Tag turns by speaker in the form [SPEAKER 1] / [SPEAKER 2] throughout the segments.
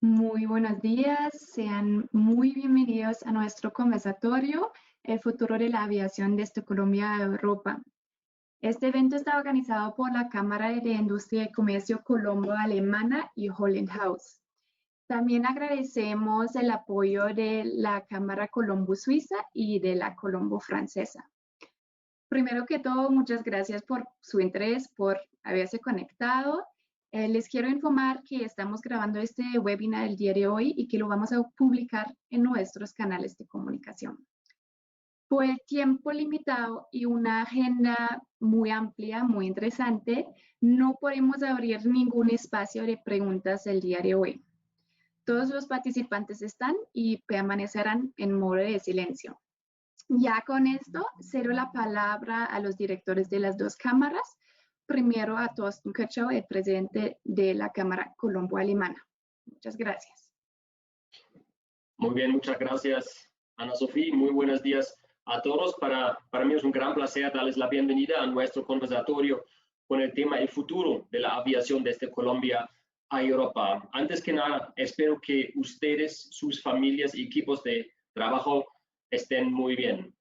[SPEAKER 1] Muy buenos días, sean muy bienvenidos a nuestro conversatorio, El futuro de la aviación desde Colombia a Europa. Este evento está organizado por la Cámara de Industria y Comercio Colombo Alemana y Holland House. También agradecemos el apoyo de la Cámara Colombo Suiza y de la Colombo Francesa. Primero que todo, muchas gracias por su interés, por haberse conectado. Les quiero informar que estamos grabando este webinar el día de hoy y que lo vamos a publicar en nuestros canales de comunicación. Por el tiempo limitado y una agenda muy amplia, muy interesante, no podemos abrir ningún espacio de preguntas el día de hoy. Todos los participantes están y permanecerán en modo de silencio. Ya con esto, cedo la palabra a los directores de las dos cámaras. Primero a Thorsten Kötschau, el presidente de la Cámara Colombo Alemana. Muchas gracias.
[SPEAKER 2] Muy bien, muchas gracias, Ana Sofía. Muy buenos días a todos. Para mí es un gran placer darles la bienvenida a nuestro conversatorio con el tema El futuro de la aviación desde Colombia a Europa. Antes que nada, espero que ustedes, sus familias y equipos de trabajo estén muy bien.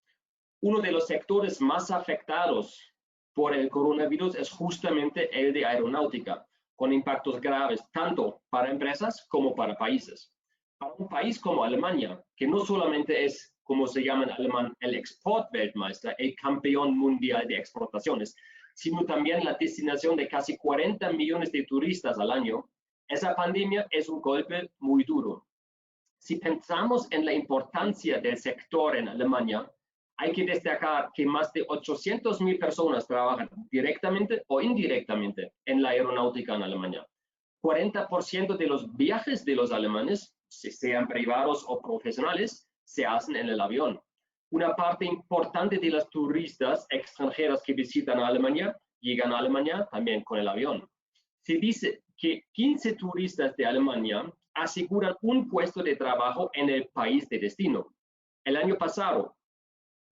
[SPEAKER 2] Uno de los sectores más afectados por el coronavirus es justamente el de aeronáutica, con impactos graves tanto para empresas como para países. Para un país como Alemania, que no solamente es, como se llama en alemán, el Exportweltmeister, el campeón mundial de exportaciones, sino también la destinación de casi 40 millones de turistas al año, esa pandemia es un golpe muy duro. Si pensamos en la importancia del sector en Alemania, hay que destacar que más de 800.000 personas trabajan directamente o indirectamente en la aeronáutica en Alemania. 40% de los viajes de los alemanes, sean privados o profesionales, se hacen en el avión. Una parte importante de las turistas extranjeras que visitan a Alemania llegan a Alemania también con el avión. Se dice que 15 turistas de Alemania aseguran un puesto de trabajo en el país de destino. El año pasado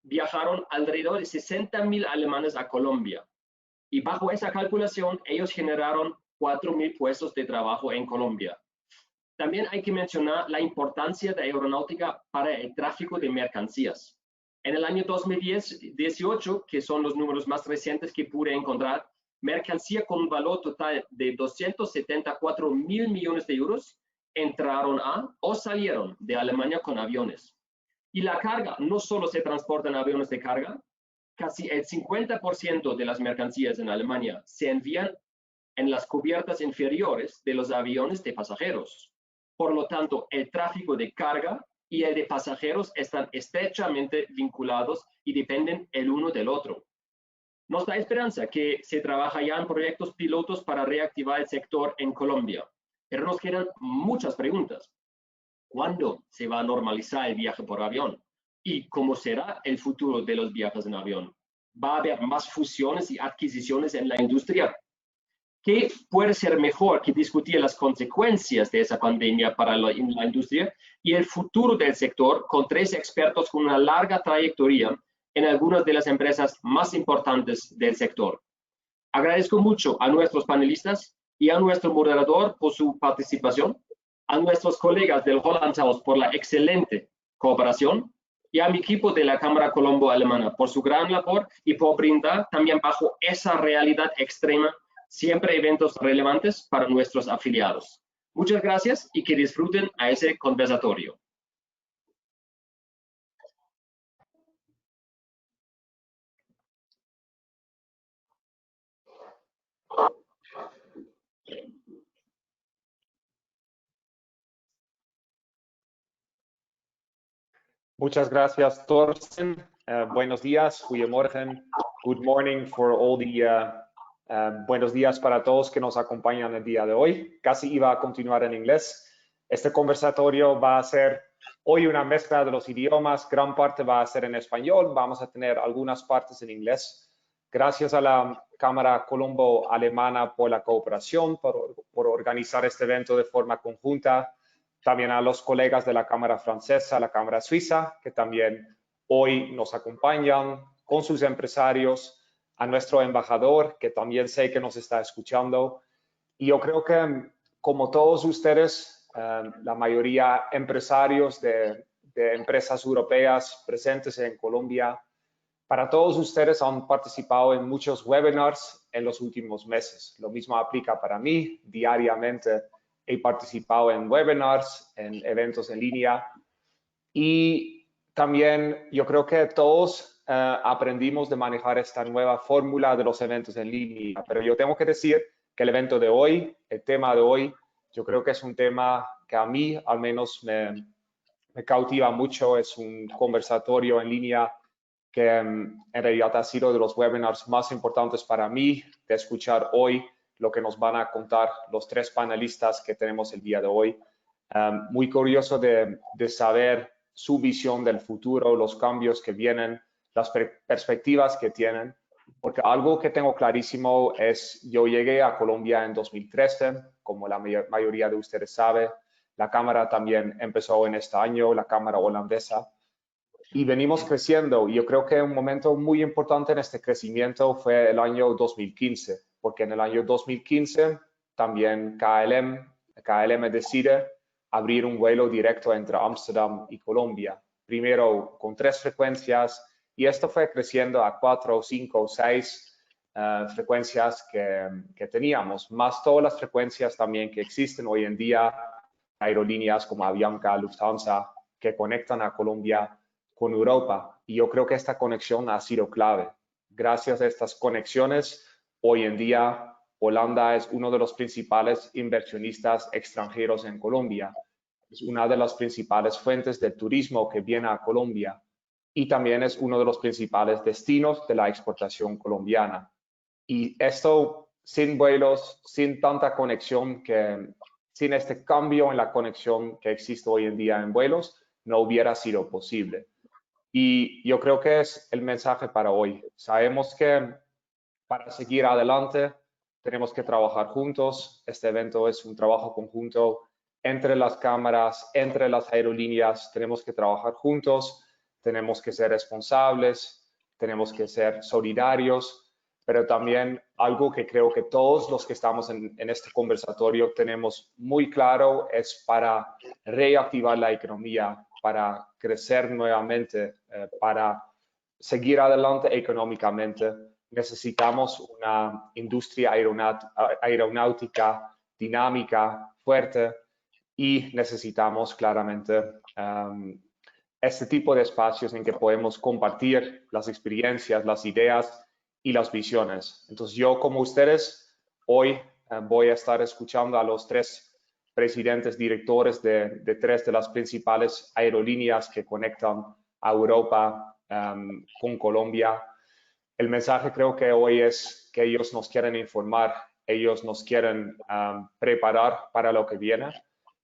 [SPEAKER 2] viajaron alrededor de 60.000 alemanes a Colombia y bajo esa calculación ellos generaron 4.000 puestos de trabajo en Colombia. También hay que mencionar la importancia de aeronáutica para el tráfico de mercancías. En el año 2018, que son los números más recientes que pude encontrar, mercancía con un valor total de 274.000 millones de euros entraron a o salieron de Alemania con aviones. Y la carga no solo se transporta en aviones de carga, casi el 50% de las mercancías en Alemania se envían en las cubiertas inferiores de los aviones de pasajeros. Por lo tanto, el tráfico de carga y el de pasajeros están estrechamente vinculados y dependen el uno del otro. Nos da esperanza que se trabaja ya en proyectos pilotos para reactivar el sector en Colombia, pero nos quedan muchas preguntas. ¿Cuándo se va a normalizar el viaje por avión? ¿Y cómo será el futuro de los viajes en avión? ¿Va a haber más fusiones y adquisiciones en la industria? ¿Qué puede ser mejor que discutir las consecuencias de esa pandemia para la industria y el futuro del sector con 3 expertos con una larga trayectoria en algunas de las empresas más importantes del sector? Agradezco mucho a nuestros panelistas y a nuestro moderador por su participación, a nuestros colegas del Holland House por la excelente cooperación y a mi equipo de la Cámara Colombo-Alemana por su gran labor y por brindar también bajo esa realidad extrema siempre eventos relevantes para nuestros afiliados. Muchas gracias y que disfruten a ese conversatorio.
[SPEAKER 3] Muchas gracias, Thorsten. Buenos días, goedemorgen, good morning for all the buenos días para todos que nos acompañan el día de hoy. Casi iba a continuar en inglés. Este conversatorio va a ser hoy una mezcla de los idiomas, gran parte va a ser en español, vamos a tener algunas partes en inglés. Gracias a la Cámara Colombo-Alemana por la cooperación, por organizar este evento de forma conjunta. También a los colegas de la Cámara Francesa, la Cámara Suiza, que también hoy nos acompañan con sus empresarios, a nuestro embajador, que también sé que nos está escuchando. Y yo creo que, como todos ustedes, la mayoría empresarios de empresas europeas presentes en Colombia, para todos ustedes han participado en muchos webinars en los últimos meses. Lo mismo aplica para mí. Diariamente he participado en webinars, en eventos en línea. Y también yo creo que todos aprendimos de manejar esta nueva fórmula de los eventos en línea. Pero yo tengo que decir que el evento de hoy, el tema de hoy, yo creo que es un tema que a mí al menos me cautiva mucho. Es un conversatorio en línea que en realidad ha sido de los webinars más importantes para mí, de escuchar hoy lo que nos van a contar los 3 panelistas que tenemos el día de hoy. Muy curioso de saber su visión del futuro, los cambios que vienen, las perspectivas que tienen, porque algo que tengo clarísimo es, yo llegué a Colombia en 2013, como la mayoría de ustedes sabe. La Cámara también empezó en este año, la Cámara holandesa, y venimos creciendo. Y yo creo que un momento muy importante en este crecimiento fue el año 2015, porque en el año 2015 también KLM decide abrir un vuelo directo entre Ámsterdam y Colombia, primero con 3 frecuencias, y esto fue creciendo a 4, 5, 6 frecuencias que teníamos, más todas las frecuencias también que existen hoy en día, aerolíneas como Avianca, Lufthansa, que conectan a Colombia con Europa. Y yo creo que esta conexión ha sido clave. Gracias a estas conexiones, hoy en día Holanda es uno de los principales inversionistas extranjeros en Colombia. Es una de las principales fuentes de turismo que viene a Colombia y también es uno de los principales destinos de la exportación colombiana. Y esto sin vuelos, sin tanta conexión, sin este cambio en la conexión que existe hoy en día en vuelos, no hubiera sido posible. Y yo creo que es el mensaje para hoy. Sabemos que para seguir adelante tenemos que trabajar juntos. Este evento es un trabajo conjunto entre las cámaras, entre las aerolíneas. Tenemos que trabajar juntos, tenemos que ser responsables, tenemos que ser solidarios, pero también algo que creo que todos los que estamos en este conversatorio tenemos muy claro es para reactivar la economía, para crecer nuevamente, para seguir adelante económicamente. Necesitamos una industria aeronáutica dinámica, fuerte, y necesitamos claramente este tipo de espacios en que podemos compartir las experiencias, las ideas y las visiones. Entonces yo, como ustedes, hoy voy a estar escuchando a los 3 presidentes directores de 3 de las principales aerolíneas que conectan a Europa con Colombia. El mensaje creo que hoy es que ellos nos quieren informar, ellos nos quieren preparar para lo que viene.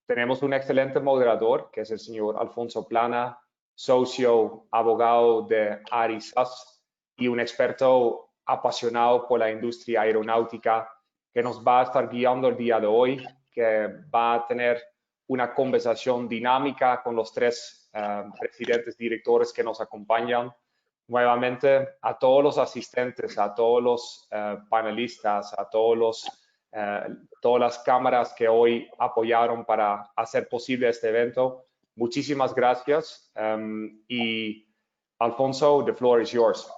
[SPEAKER 3] Tenemos un excelente moderador, que es el señor Alfonso Plana, socio, abogado de ARISAS y un experto apasionado por la industria aeronáutica que nos va a estar guiando el día de hoy, que va a tener una conversación dinámica con los tres presidentes directores que nos acompañan. Nuevamente, a todos los asistentes, a todos los panelistas, a todas las cámaras que hoy apoyaron para hacer posible este evento, muchísimas gracias. Y Alfonso, the floor is yours.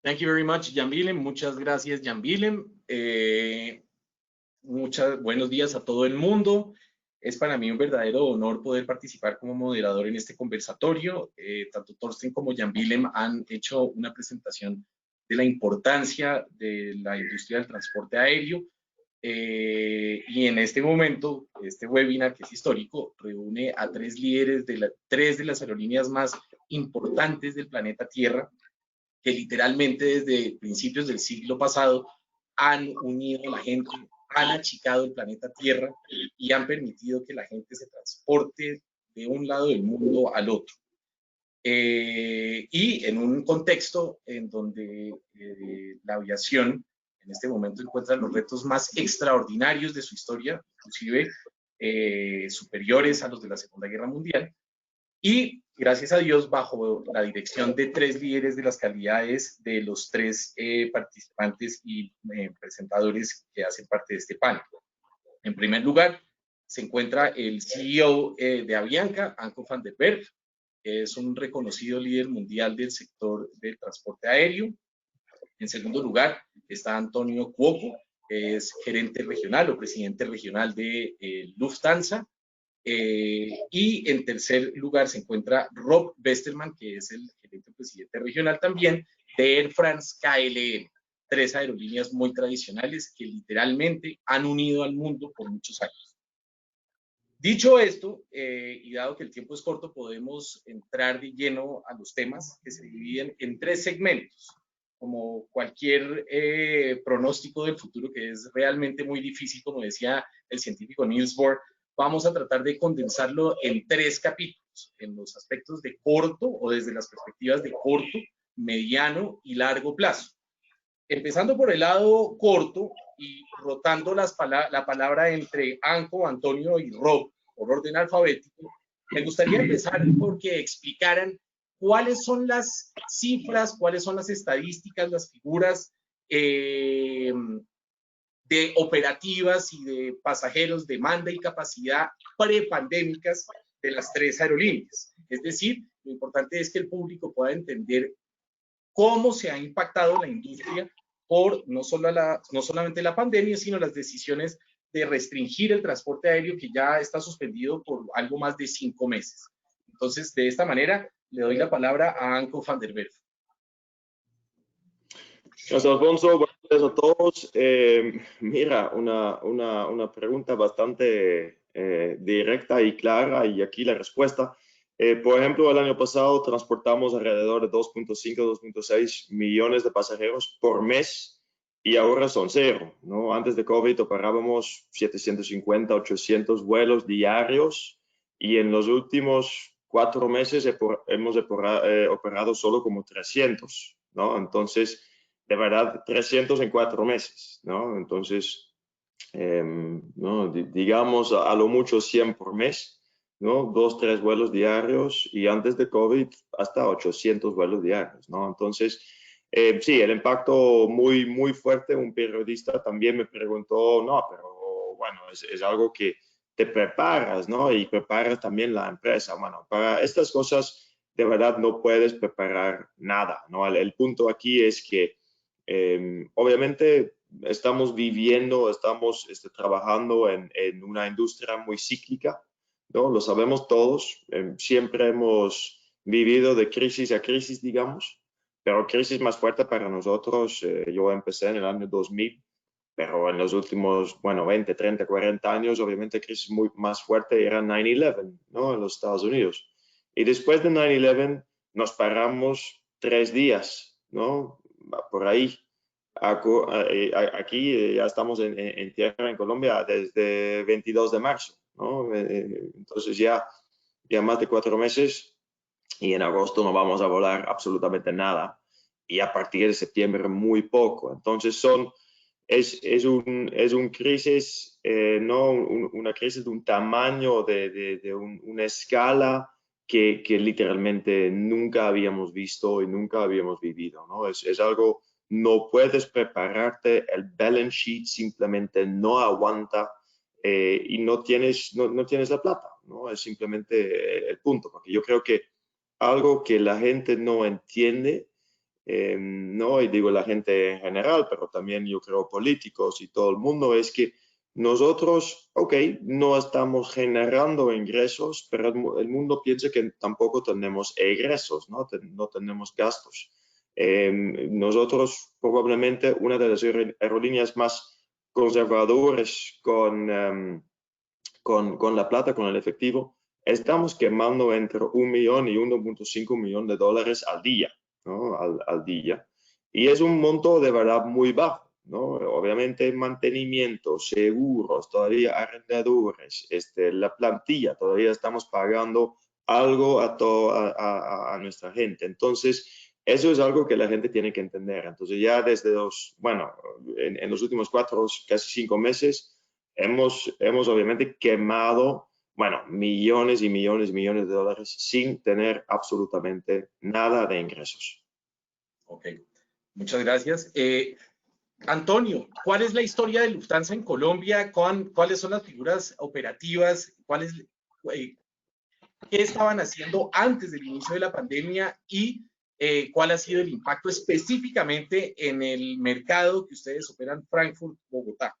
[SPEAKER 4] Thank you very much, Jan Willem. Muchas gracias, Jan Willem. Buenos días a todo el mundo. Es para mí un verdadero honor poder participar como moderador en este conversatorio. Tanto Thorsten como Jan Willem han hecho una presentación de la importancia de la industria del transporte aéreo. Y en este momento, este webinar, que es histórico, reúne a tres líderes de tres de las aerolíneas más importantes del planeta Tierra, que literalmente desde principios del siglo pasado han unido a la gente, han achicado el planeta Tierra y han permitido que la gente se transporte de un lado del mundo al otro. Y en un contexto en donde la aviación en este momento encuentra los retos más extraordinarios de su historia, inclusive superiores a los de la Segunda Guerra Mundial, y gracias a Dios bajo la dirección de tres líderes de las calidades de los tres participantes y presentadores que hacen parte de este panel. En primer lugar, se encuentra el CEO de Avianca, Anko van der Werff, que es un reconocido líder mundial del sector del transporte aéreo. En segundo lugar, está Antonio Cuoco, que es gerente regional o presidente regional de Lufthansa. Y en tercer lugar se encuentra Rob Westermann, que es el gerente presidente regional también de Air France KLM, tres aerolíneas muy tradicionales que literalmente han unido al mundo por muchos años. Dicho esto, y dado que el tiempo es corto, podemos entrar de lleno a los temas que se dividen en tres segmentos. Como cualquier pronóstico del futuro, que es realmente muy difícil, como decía el científico Niels Bohr, vamos a tratar de condensarlo en tres capítulos, en los aspectos de corto o desde las perspectivas de corto, mediano y largo plazo. Empezando por el lado corto y rotando la palabra entre Anko, Antonio y Rob por orden alfabético, me gustaría empezar porque explicaran cuáles son las cifras, cuáles son las estadísticas, las figuras de operativas y de pasajeros, demanda y capacidad prepandémicas de las tres aerolíneas. Es decir, lo importante es que el público pueda entender cómo se ha impactado la industria por no solamente la pandemia, sino las decisiones de restringir el transporte aéreo que ya está suspendido por algo más de 5 meses. Entonces, de esta manera, le doy la palabra a Anko van der Werff.
[SPEAKER 5] Gracias, Alfonso. Buenos días a todos. Mira, una pregunta bastante directa y clara, y aquí la respuesta. Por ejemplo, el año pasado transportamos alrededor de 2.5, 2.6 millones de pasajeros por mes y ahora son cero, ¿no? Antes de COVID operábamos 750, 800 vuelos diarios y en los últimos 4 meses hemos operado solo como 300, ¿no? Entonces, de verdad, 300 en 4 meses, ¿no? Entonces, ¿no? Digamos a lo mucho 100 por mes, ¿no? 2, 3 vuelos diarios y antes de COVID hasta 800 vuelos diarios, ¿no? Entonces, sí, el impacto muy fuerte. Un periodista también me preguntó, no, pero bueno, es algo que te preparas, ¿no? Y preparas también la empresa. Bueno, para estas cosas de verdad no puedes preparar nada, ¿no? El punto aquí es que obviamente estamos trabajando en una industria muy cíclica, ¿no? Lo sabemos todos, siempre hemos vivido de crisis a crisis, digamos, pero crisis más fuerte para nosotros, yo empecé en el año 2000, pero en los últimos, bueno, 20, 30, 40 años, obviamente crisis más fuerte era 9/11, ¿no? En los Estados Unidos. Y después de 9/11 nos paramos 3 días, ¿no? Por ahí. Aquí ya estamos en tierra, en Colombia, desde 22 de marzo, ¿no? Entonces ya más de 4 meses y en agosto no vamos a volar absolutamente nada y a partir de septiembre muy poco. Entonces son es un crisis, no una crisis de un tamaño, de una escala que literalmente nunca habíamos visto y nunca habíamos vivido, ¿no? Es algo, no puedes prepararte, el balance sheet simplemente no aguanta y no tienes la plata, ¿no? Es simplemente el punto, porque yo creo que algo que la gente no entiende, no, y digo la gente en general, pero también yo creo políticos y todo el mundo, es que nosotros, ok, no estamos generando ingresos, pero el mundo piensa que tampoco tenemos egresos, ¿no? No tenemos gastos. Nosotros probablemente una de las aerolíneas más conservadoras con la plata, con el efectivo, estamos quemando entre 1 millón y 1.5 millón de dólares al día, ¿no? Al día. Y es un monto de verdad muy bajo, ¿no? Obviamente mantenimiento, seguros, todavía arrendadores, la plantilla, todavía estamos pagando algo a nuestra gente. Entonces, eso es algo que la gente tiene que entender. Entonces, ya desde en los últimos 4, casi 5 meses, hemos obviamente quemado, bueno, millones y millones y millones de dólares sin tener absolutamente nada de ingresos.
[SPEAKER 4] Ok, muchas gracias. Antonio, ¿cuál es la historia de Lufthansa en Colombia? ¿Cuáles son las figuras operativas? ¿Qué estaban haciendo antes del inicio de la pandemia? Y ¿cuál ha sido el impacto específicamente en el mercado que ustedes operan, Frankfurt, Bogotá?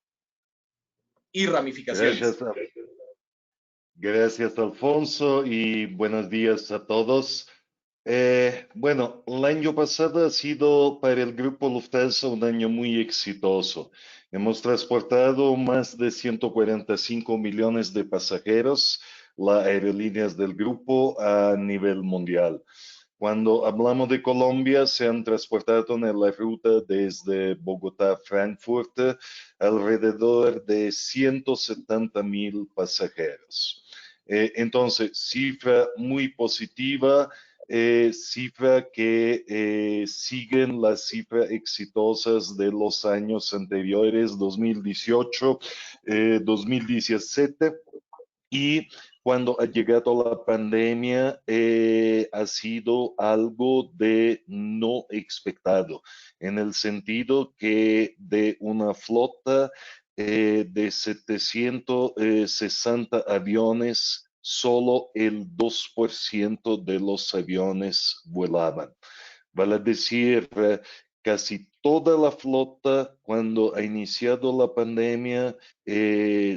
[SPEAKER 4] Y ramificaciones.
[SPEAKER 6] Gracias, Alfonso, y buenos días a todos. Bueno, el año pasado ha sido para el grupo Lufthansa un año muy exitoso. Hemos transportado más de 145 millones de pasajeros, las aerolíneas del grupo a nivel mundial. Cuando hablamos de Colombia, se han transportado en la ruta desde Bogotá a Frankfurt alrededor de 170.000 pasajeros. Entonces, cifra muy positiva, cifra que siguen las cifras exitosas de los años anteriores, 2018, 2017. Y cuando ha llegado la pandemia, ha sido algo de no expectado, en el sentido que de una flota de 760 aviones, solo el 2% de los aviones volaban. Vale decir, casi toda la flota, cuando ha iniciado la pandemia, se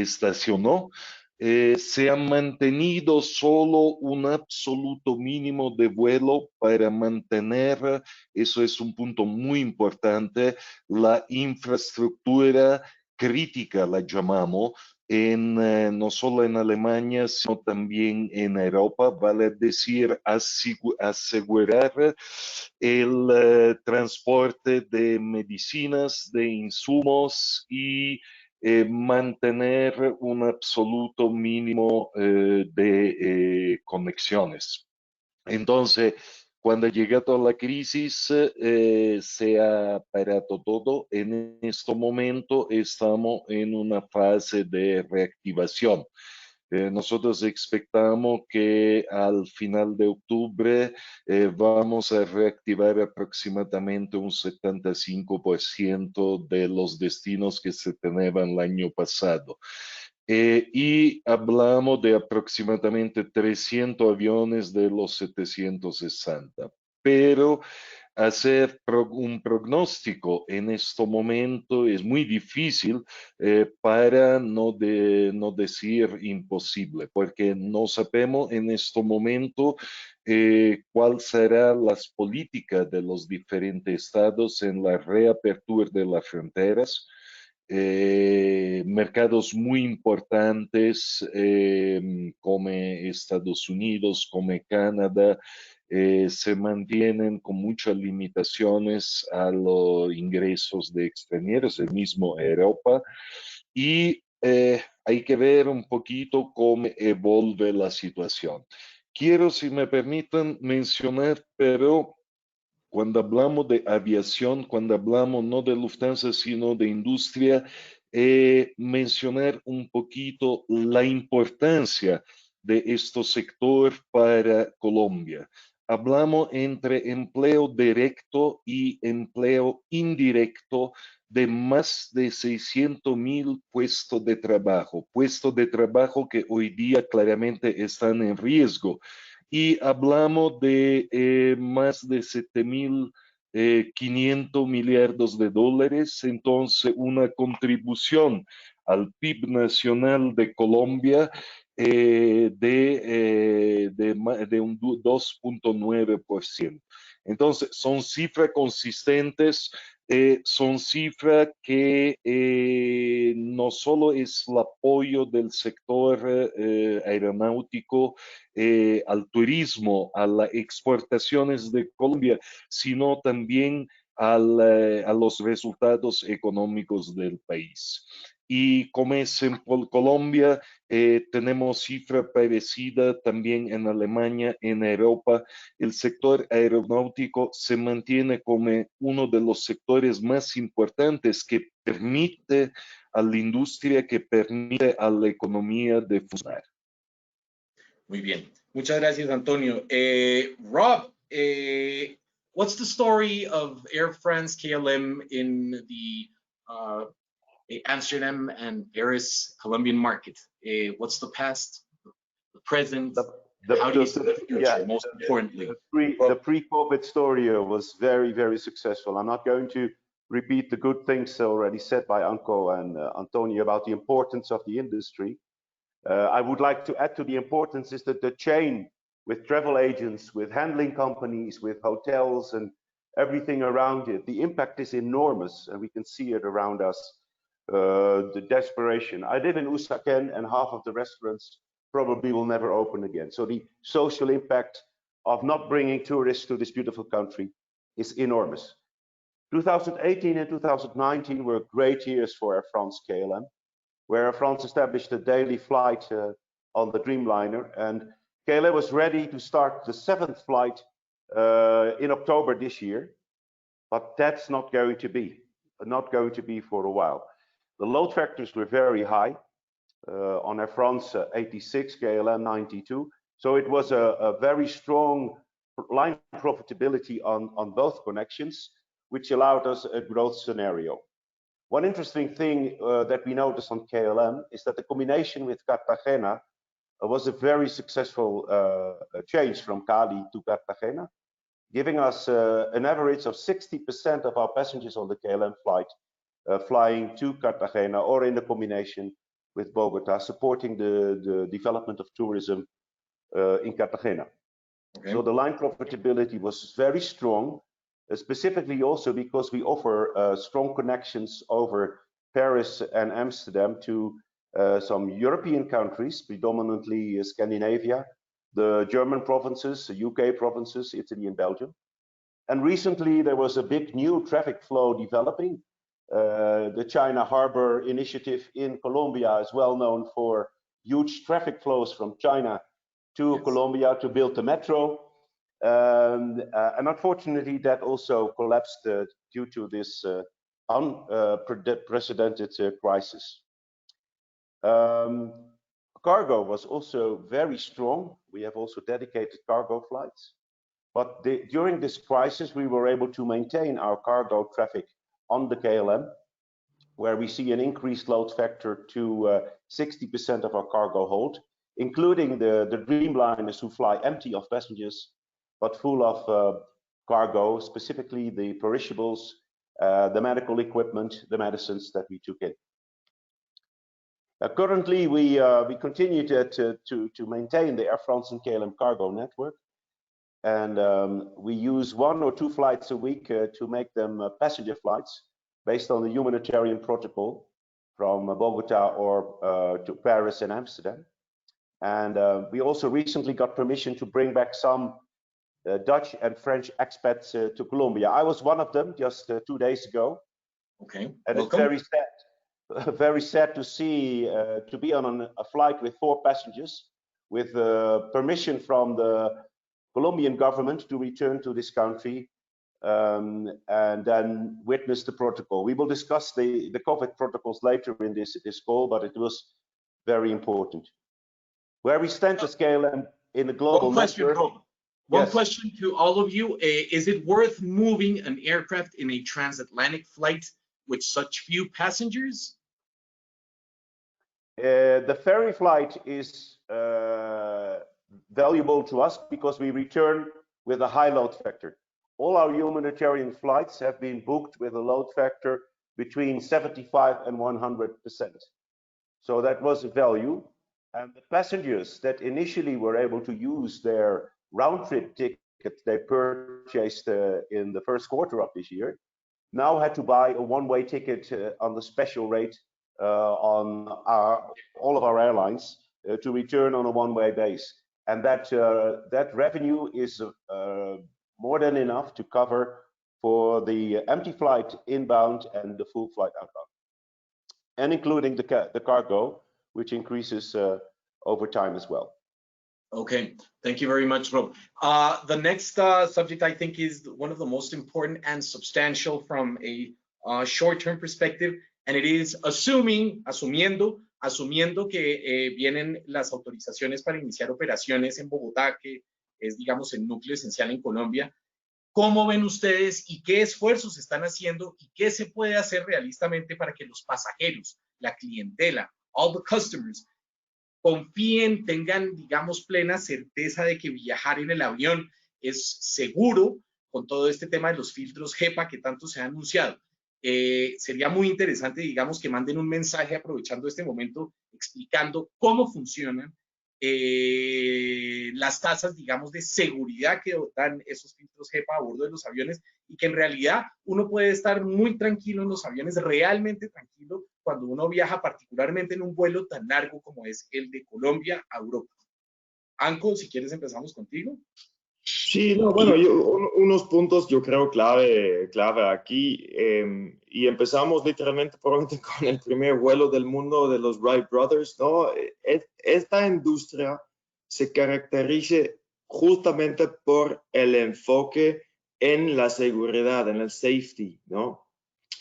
[SPEAKER 6] estacionó. Se ha mantenido solo un absoluto mínimo de vuelo para mantener, eso es un punto muy importante, la infraestructura crítica, la llamamos, no solo en Alemania, sino también en Europa, vale decir, asegurar el transporte de medicinas, de insumos y mantener un absoluto mínimo de conexiones. Entonces, cuando llega toda la crisis, se ha parado todo. En este momento estamos en una fase de reactivación. Nosotros expectamos que al final de octubre vamos a reactivar aproximadamente un 75% de los destinos que se tenían el año pasado. Y hablamos de aproximadamente 300 aviones de los 760. Pero hacer un pronóstico en este momento es muy difícil, para no decir imposible, porque no sabemos en este momento cuál será las políticas de los diferentes estados en la reapertura de las fronteras. Mercados muy importantes como Estados Unidos, como Canadá, se mantienen con muchas limitaciones a los ingresos de extranjeros, el mismo Europa, y hay que ver un poquito cómo evolve la situación. Quiero, si me permiten, mencionar, pero cuando hablamos de aviación, cuando hablamos no de Lufthansa, sino de industria, mencionar un poquito la importancia de este sector para Colombia. Hablamos entre empleo directo y empleo indirecto de más de 600.000 puestos de trabajo que hoy día claramente están en riesgo. Y hablamos de más de 7.500 millardos de dólares, entonces una contribución al PIB nacional de Colombia de un 2.9%. Entonces, son cifras consistentes, son cifras que no solo es el apoyo del sector aeronáutico al turismo, a las exportaciones de Colombia, sino también a los resultados económicos del país. Y como es en Colombia, tenemos cifra parecida también en Alemania, en Europa. El sector aeronáutico se mantiene como uno de los sectores más importantes que permite a la industria, que permite a la economía de funcionar.
[SPEAKER 4] Muy bien. Muchas gracias, Antonio. Rob, what's the story of Air France KLM in the Amsterdam and Paris Colombian market? What's the past, the present, how do you see the future, most importantly?
[SPEAKER 7] The pre-COVID story was very, very successful. I'm not going to repeat the good things already said by Anko and Antonio about the importance of the industry. I would like to add to the importance is that the chain with travel agents, with handling companies, with hotels and everything around it, the impact is enormous, and we can see it around us. The desperation. I live in Usaken, and half of the restaurants probably will never open again. So the social impact of not bringing tourists to this beautiful country is enormous. 2018 and 2019 were great years for Air France KLM, where Air France established a daily flight on the Dreamliner, and KLM was ready to start the 7th flight in October this year, but that's not going to be for a while. The load factors were very high, on Air France 86, KLM 92. So it was a very strong line profitability on both connections, which allowed us a growth scenario. One interesting thing that we noticed on KLM is that the combination with Cartagena was a very successful change from Cali to Cartagena, giving us an average of 60% of our passengers on the KLM flight flying to Cartagena or in a combination with Bogota, supporting the development of tourism in Cartagena. Okay. So the line profitability was very strong, specifically also because we offer strong connections over Paris and Amsterdam to some European countries, predominantly Scandinavia, the German provinces, the UK provinces, Italy and Belgium. And recently there was a big new traffic flow developing. The China Harbor Initiative in Colombia is well known for huge traffic flows from China to Colombia to build the metro. And unfortunately, that also collapsed due to this unprecedented crisis. Cargo was also very strong. We have also dedicated cargo flights. But during this crisis, we were able to maintain our cargo traffic on the KLM, where we see an increased load factor to 60% of our cargo hold, including the Dreamliners who fly empty of passengers, but full of cargo, specifically the perishables, the medical equipment, the medicines that we took in. Currently, we continue to maintain the Air France and KLM cargo network, and we use 1 or 2 flights a week to make them passenger flights based on the humanitarian protocol from Bogota or to Paris and Amsterdam. And we also recently got permission to bring back some Dutch and French expats to Colombia. I was one of them just 2 days ago.
[SPEAKER 4] Okay.
[SPEAKER 7] And
[SPEAKER 4] welcome.
[SPEAKER 7] It's very sad to see to be on a flight with 4 passengers with permission from the Colombian government to return to this country and then witness the protocol. We will discuss the COVID protocols later in this call, but it was very important. Where we stand to scale and in the global network.
[SPEAKER 4] One question to all of you. Is it worth moving an aircraft in a transatlantic flight with such few passengers?
[SPEAKER 7] The ferry flight is valuable to us because we return with a high load factor. All our humanitarian flights have been booked with a load factor between 75 and 100%. So that was a value. And the passengers that initially were able to use their round trip tickets they purchased in the first quarter of this year now had to buy a one-way ticket on the special rate on all of our airlines to return on a one-way base. And that revenue is more than enough to cover for the empty flight inbound and the full flight outbound, and including the cargo, which increases over time as well.
[SPEAKER 4] Okay, thank you very much, Rob. The next subject I think is one of the most important and substantial from a short-term perspective, and it is asumiendo que vienen las autorizaciones para iniciar operaciones en Bogotá, que es, digamos, el núcleo esencial en Colombia. ¿Cómo ven ustedes y qué esfuerzos están haciendo y qué se puede hacer realistamente para que los pasajeros, la clientela, all the customers, confíen, tengan, digamos, plena certeza de que viajar en el avión es seguro con todo este tema de los filtros HEPA que tanto se ha anunciado? Sería muy interesante, digamos, que manden un mensaje aprovechando este momento explicando cómo funcionan las tasas, digamos, de seguridad que dan esos filtros HEPA a bordo de los aviones y que en realidad uno puede estar muy tranquilo en los aviones, realmente tranquilo, cuando uno viaja particularmente en un vuelo tan largo como es el de Colombia a Europa. Anko, si quieres empezamos contigo.
[SPEAKER 5] Sí, no, bueno, unos puntos yo creo clave aquí, y empezamos literalmente probablemente con el primer vuelo del mundo de los Wright Brothers, ¿no? Esta industria se caracteriza justamente por el enfoque en la seguridad, en el safety, ¿no?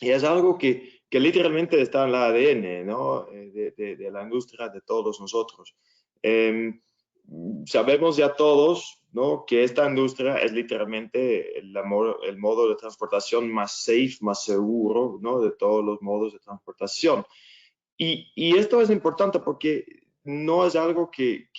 [SPEAKER 5] Y es algo que literalmente está en la ADN, ¿no? de la industria de todos nosotros. Sabemos ya todos, ¿no? que esta industria es literalmente el modo de transportación más safe, más seguro, ¿no? de todos los modos de transportación. Y esto es importante porque no es algo que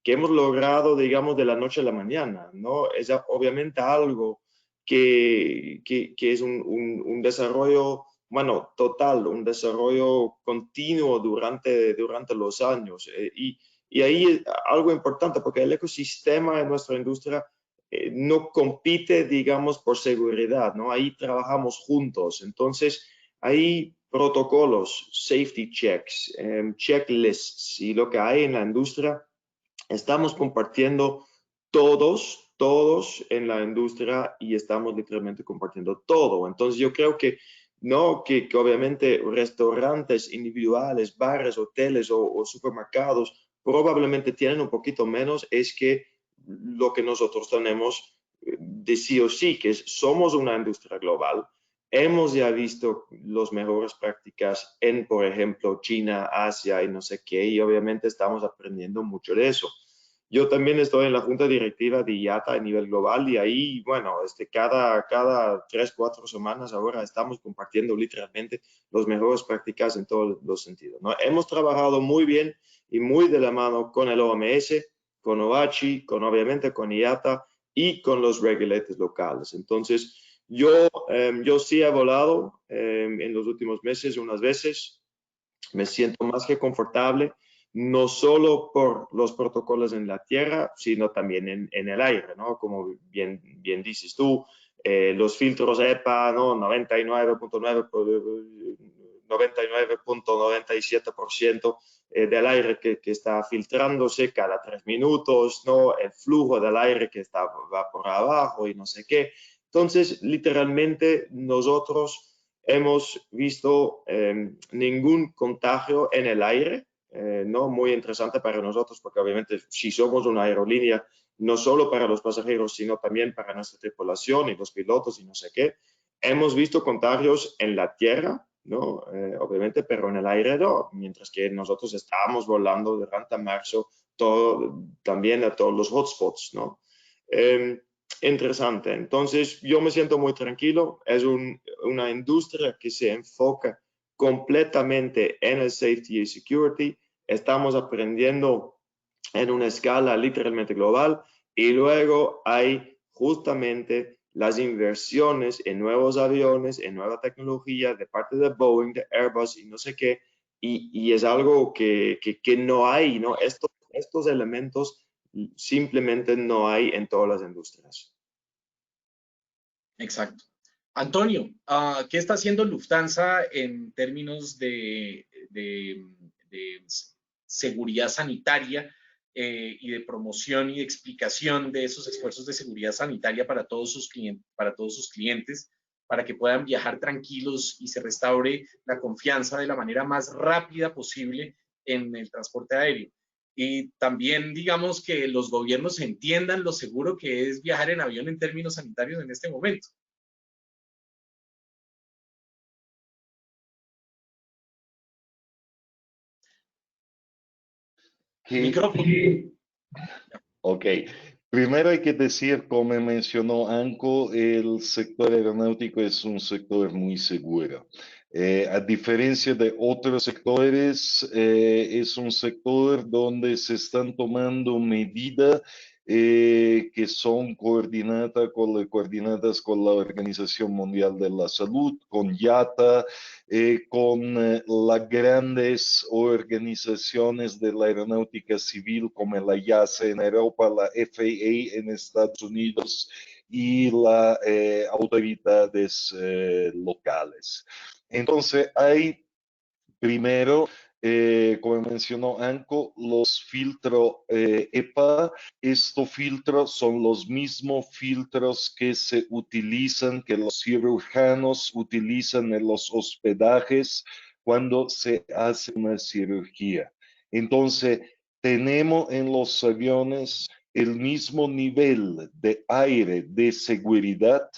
[SPEAKER 5] hemos logrado, digamos, de la noche a la mañana, ¿no? Es obviamente algo que es un desarrollo, bueno, total, un desarrollo continuo durante los años. Y ahí es algo importante porque el ecosistema de nuestra industria no compite, digamos, por seguridad, ¿no? Ahí trabajamos juntos. Entonces, hay protocolos, safety checks, checklists y lo que hay en la industria, estamos compartiendo todos en la industria y estamos literalmente compartiendo todo. Entonces, yo creo que no que obviamente restaurantes individuales, bares, hoteles o supermercados probablemente tienen un poquito menos, es que lo que nosotros tenemos de sí o sí, que somos una industria global. Hemos ya visto las mejores prácticas en, por ejemplo, China, Asia y no sé qué, y obviamente estamos aprendiendo mucho de eso. Yo también estoy en la junta directiva de IATA a nivel global y ahí, bueno, cada 3-4 semanas ahora estamos compartiendo literalmente las mejores prácticas en todos los sentidos, ¿no? Hemos trabajado muy bien y muy de la mano con el OMS, con OACI, obviamente con IATA y con los regulators locales. Entonces, yo sí he volado en los últimos meses unas veces, me siento más que confortable, no solo por los protocolos en la tierra, sino también en el aire, ¿no? Como bien dices tú, los filtros EPA, ¿no? 99.97% del aire que está filtrándose cada 3 minutos, ¿no? El flujo del aire que va por abajo y no sé qué. Entonces, literalmente, nosotros hemos visto ningún contagio en el aire, ¿no? Muy interesante para nosotros porque obviamente si somos una aerolínea no solo para los pasajeros, sino también para nuestra tripulación y los pilotos y no sé qué. Hemos visto contagios en la tierra, ¿no? Obviamente, pero en el aire no, mientras que nosotros estábamos volando durante marzo también a todos los hotspots, ¿no? Interesante. Entonces, yo me siento muy tranquilo. Es una industria que se enfoca completamente en el safety y security. Estamos aprendiendo en una escala literalmente global y luego hay justamente las inversiones en nuevos aviones, en nueva tecnología de parte de Boeing, de Airbus y no sé qué, y es algo que no hay, ¿no? Estos elementos simplemente no hay en todas las industrias.
[SPEAKER 4] Exacto. Antonio, ¿qué está haciendo Lufthansa en términos de seguridad sanitaria y de promoción y de explicación de esos esfuerzos de seguridad sanitaria para todos sus clientes, para que puedan viajar tranquilos y se restaure la confianza de la manera más rápida posible en el transporte aéreo? Y también, digamos, que los gobiernos entiendan lo seguro que es viajar en avión en términos sanitarios en este momento. Micrófono.
[SPEAKER 6] Ok, primero hay que decir, como mencionó Anko, el sector aeronáutico es un sector muy seguro. A diferencia de otros sectores, es un sector donde se están tomando medidas que son coordinadas con la Organización Mundial de la Salud, con IATA, con las grandes organizaciones de la aeronáutica civil como la EASA en Europa, la FAA en Estados Unidos y las autoridades locales. Entonces, hay primero, como mencionó Anko, los filtros EPA. Estos filtros son los mismos filtros que se utilizan, que los cirujanos utilizan en los hospedajes cuando se hace una cirugía. Entonces, tenemos en los aviones el mismo nivel de aire de seguridad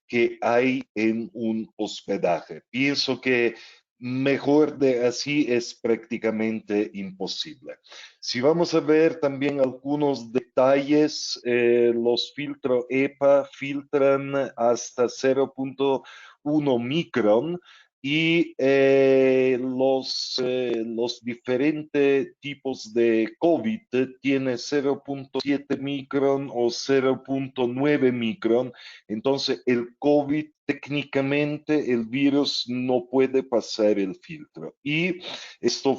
[SPEAKER 6] que hay en un hospedaje. Pienso que mejor de así es prácticamente imposible. Si vamos a ver también algunos detalles, los filtros EPA filtran hasta 0.1 micron y los diferentes tipos de COVID tienen 0.7 micron o 0.9 micron. Entonces, el COVID técnicamente el virus no puede pasar el filtro. Y esta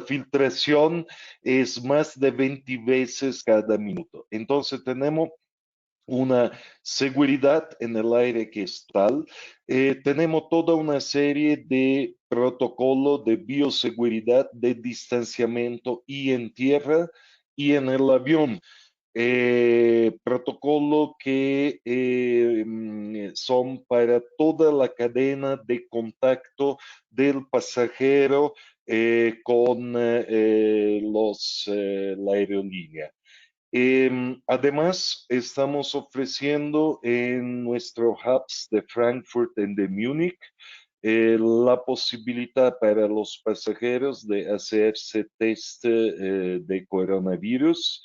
[SPEAKER 6] filtración es más de 20 veces cada minuto. Entonces, tenemos una seguridad en el aire que es tal. Tenemos toda una serie de protocolos de bioseguridad, de distanciamiento y en tierra y en el avión. Protocolo que son para toda la cadena de contacto del pasajero con la aerolínea. Además, estamos ofreciendo en nuestros hubs de Frankfurt y de Múnich la posibilidad para los pasajeros de hacerse test de coronavirus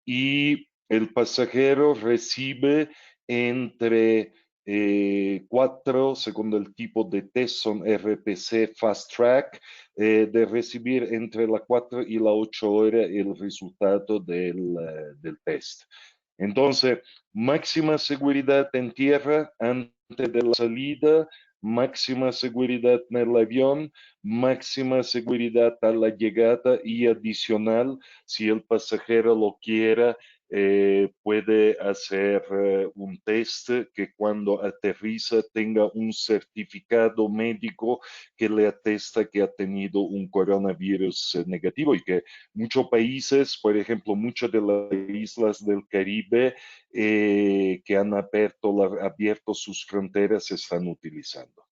[SPEAKER 6] y el pasajero recibe entre 4, según el tipo de test, son RPC Fast Track, de recibir entre las 4 y las 8 horas el resultado del test. Entonces, máxima seguridad en tierra antes de la salida, máxima seguridad en el avión, máxima seguridad a la llegada y adicional, si el pasajero lo quiera, puede hacer un test que cuando aterriza tenga un certificado médico que le atesta que ha tenido un coronavirus negativo y que muchos países, por ejemplo, muchas de las islas del Caribe que han abierto sus fronteras están utilizando.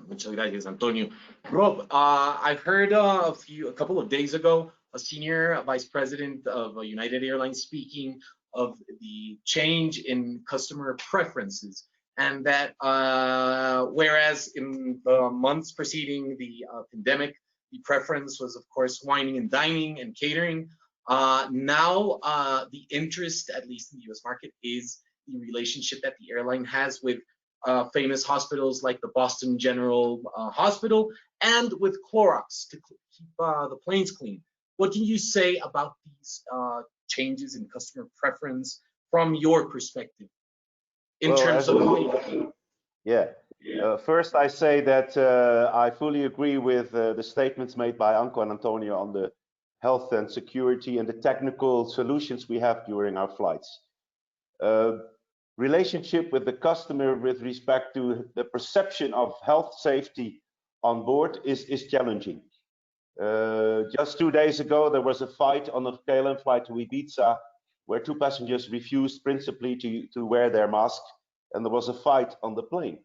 [SPEAKER 4] Muchas gracias, Antonio. Rob, I heard a couple of days ago a senior vice president of United Airlines, speaking of the change in customer preferences, and that whereas in the months preceding the pandemic, the preference was, of course, wining and dining and catering. Now, the interest, at least in the US market, is the relationship that the airline has with famous hospitals like the Boston General Hospital and with Clorox to keep the planes clean. What can you say about these changes in customer preference from your perspective in terms of?
[SPEAKER 7] First, I say that I fully agree with the statements made by Anko and Antonio on the health and security and the technical solutions we have during our flights. Relationship with the customer with respect to the perception of health safety on board is challenging. Just 2 days ago, there was a fight on a KLM flight to Ibiza where 2 passengers refused principally to wear their mask, and there was a fight on the plane.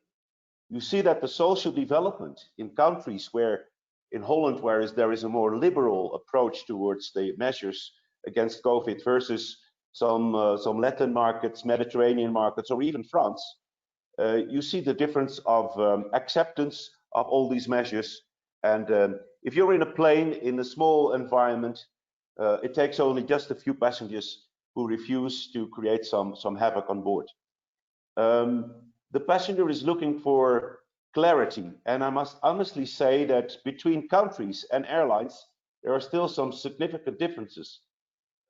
[SPEAKER 7] You see that the social development in countries where, in Holland, whereas there is a more liberal approach towards the measures against COVID versus some Latin markets, Mediterranean markets, or even France, you see the difference of acceptance of all these measures. And if you're in a plane in a small environment, it takes only just a few passengers who refuse to create some havoc on board. The passenger is looking for clarity, and I must honestly say that between countries and airlines, there are still some significant differences.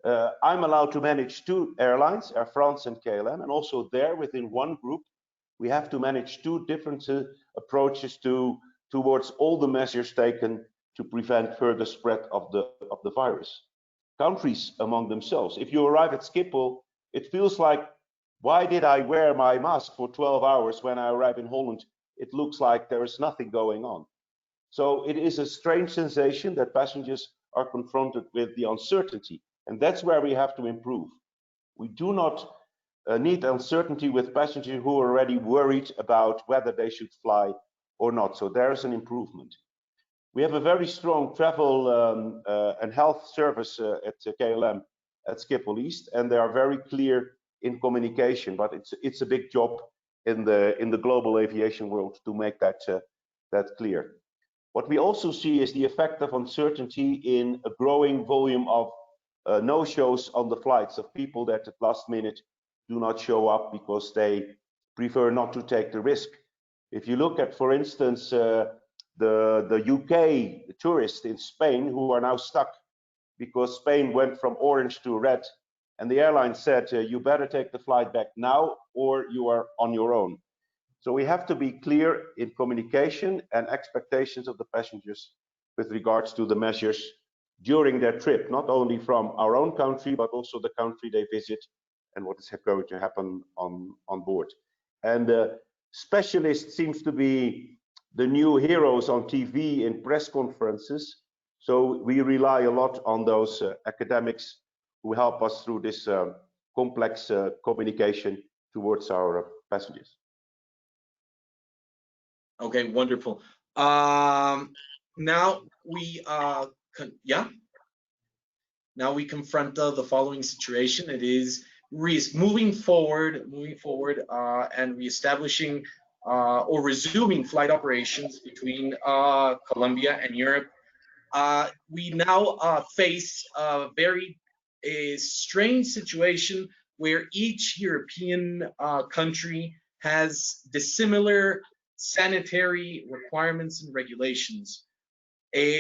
[SPEAKER 7] I'm allowed to manage 2 airlines, Air France and KLM, and also there within one group, we have to manage 2 different approaches towards all the measures taken to prevent further spread of the virus. Countries among themselves. If you arrive at Schiphol, it feels like, why did I wear my mask for 12 hours when I arrive in Holland? It looks like there is nothing going on. So it is a strange sensation that passengers are confronted with the uncertainty. And that's where we have to improve. We do not need uncertainty with passengers who are already worried about whether they should fly or not. So there's an improvement. We have a very strong travel and health service at KLM at Schiphol East, and they are very clear in communication, but it's a big job in the global aviation world to make that clear. What we also see is the effect of uncertainty in a growing volume of no-shows on the flights, of people that at last minute do not show up because they prefer not to take the risk. If you look at, for instance, the UK tourists in Spain who are now stuck because Spain went from orange to red, and the airline said, you better take the flight back now or you are on your own. So we have to be clear in communication and expectations of the passengers with regards to the measures during their trip, not only from our own country, but also the country they visit and what is going to happen on board. And specialists seems to be the new heroes on TV in press conferences. So we rely a lot on those academics who help us through this complex communication towards our passengers.
[SPEAKER 4] Okay, wonderful. Now we now we confront the following situation. It is moving forward and reestablishing or resuming flight operations between Colombia and Europe. We now face a very strange situation where each European country has dissimilar sanitary requirements and regulations.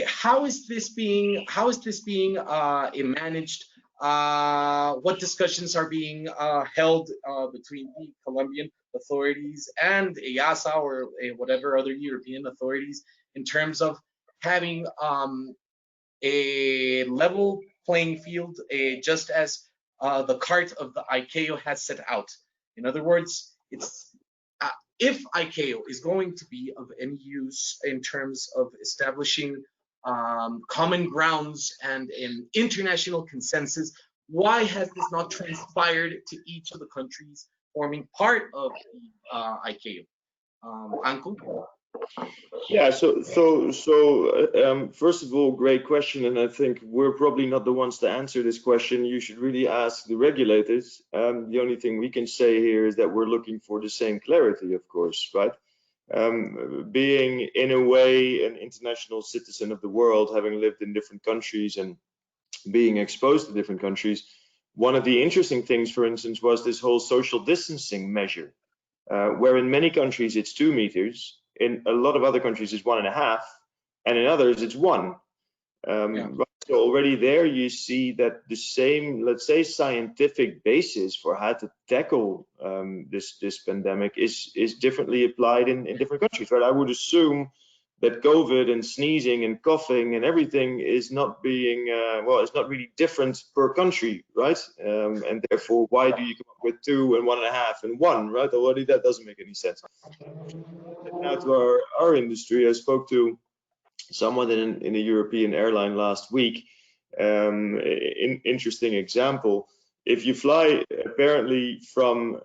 [SPEAKER 4] How is this being managed? What discussions are being held between the Colombian authorities and EASA or whatever other European authorities in terms of having a level playing field, just as the cart of the ICAO has set out? In other words, if ICAO is going to be of any use in terms of establishing common grounds and an international consensus, why has this not transpired to each of the countries forming part of the ICAO? Anko?
[SPEAKER 5] Yeah, first of all, great question, and I think we're probably not the ones to answer this question. You should really ask the regulators. The only thing we can say here is that we're looking for the same clarity, of course, right? Being in a way an international citizen of the world, having lived in different countries and being exposed to different countries, one of the interesting things, for instance, was this whole social distancing measure, where in many countries it's 2 meters, in a lot of other countries it's 1.5, and in others it's 1. So already there you see that the same, let's say, scientific basis for how to tackle this pandemic is differently applied in different countries, right? I would assume that COVID and sneezing and coughing and everything is not being, well, it's not really different per country, right? And therefore, why do you come up with 2 and 1.5 and 1, right? Already that doesn't make any sense. Now to our industry, I spoke to someone in a European airline last week. Interesting example. If you fly apparently from,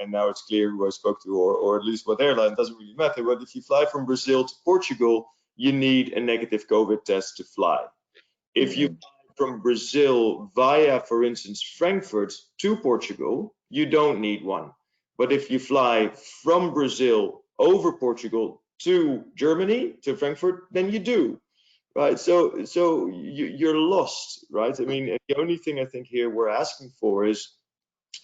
[SPEAKER 5] and now it's clear who I spoke to, or at least what airline, doesn't really matter, but if you fly from Brazil to Portugal, you need a negative COVID test to fly. If you fly from Brazil via, for instance, Frankfurt to Portugal, you don't need one. But if you fly from Brazil over Portugal to Germany, to Frankfurt, then you do, right? So you're lost, right? I mean, the only thing I think here we're asking for is,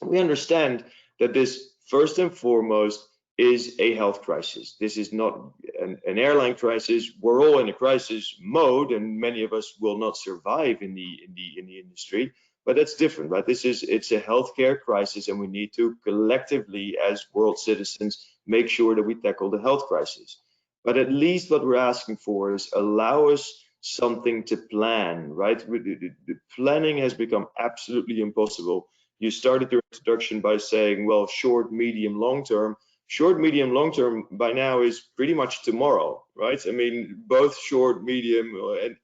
[SPEAKER 5] we understand that this first and foremost is a health crisis. This is not an airline crisis. We're all in a crisis mode, and many of us will not survive in the industry. But that's different, right? It's a healthcare crisis, and we need to collectively, as world citizens, make sure that we tackle the health crisis. But at least what we're asking for is allow us something to plan, right? The planning has become absolutely impossible. You started your introduction by saying, well, short, medium, long term. Short, medium, long term by now is pretty much tomorrow, right? I mean, both short, medium,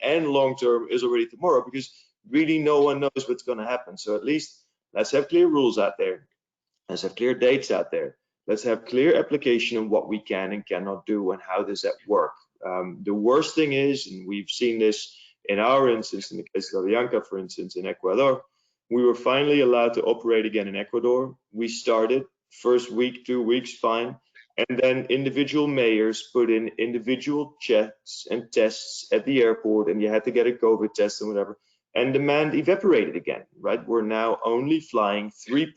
[SPEAKER 5] and long term is already tomorrow, because really no one knows what's going to happen. So at least let's have clear rules out there. Let's have clear dates out there. Let's have clear application of what we can and cannot do, and how does that work. The worst thing is, and we've seen this in our instance, in the case of Avianca, for instance, in Ecuador, we were finally allowed to operate again in Ecuador. We started first week, 2 weeks, fine. And then individual mayors put in individual checks and tests at the airport, and you had to get a COVID test and whatever. And demand evaporated again, right? We're now only flying 3%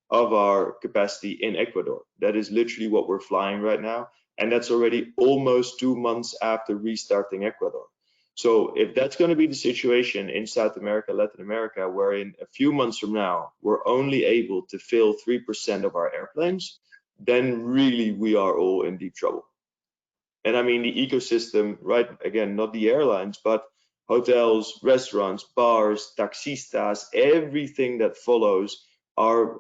[SPEAKER 5] of our capacity in Ecuador. That is literally what we're flying right now. And that's already almost 2 months after restarting Ecuador. So if that's going to be the situation in South America, Latin America, where in a few months from now, we're only able to fill 3% of our airplanes, then really we are all in deep trouble. And I mean, the ecosystem, right? Again, not the airlines, but hotels, restaurants, bars, taxistas, everything that follows our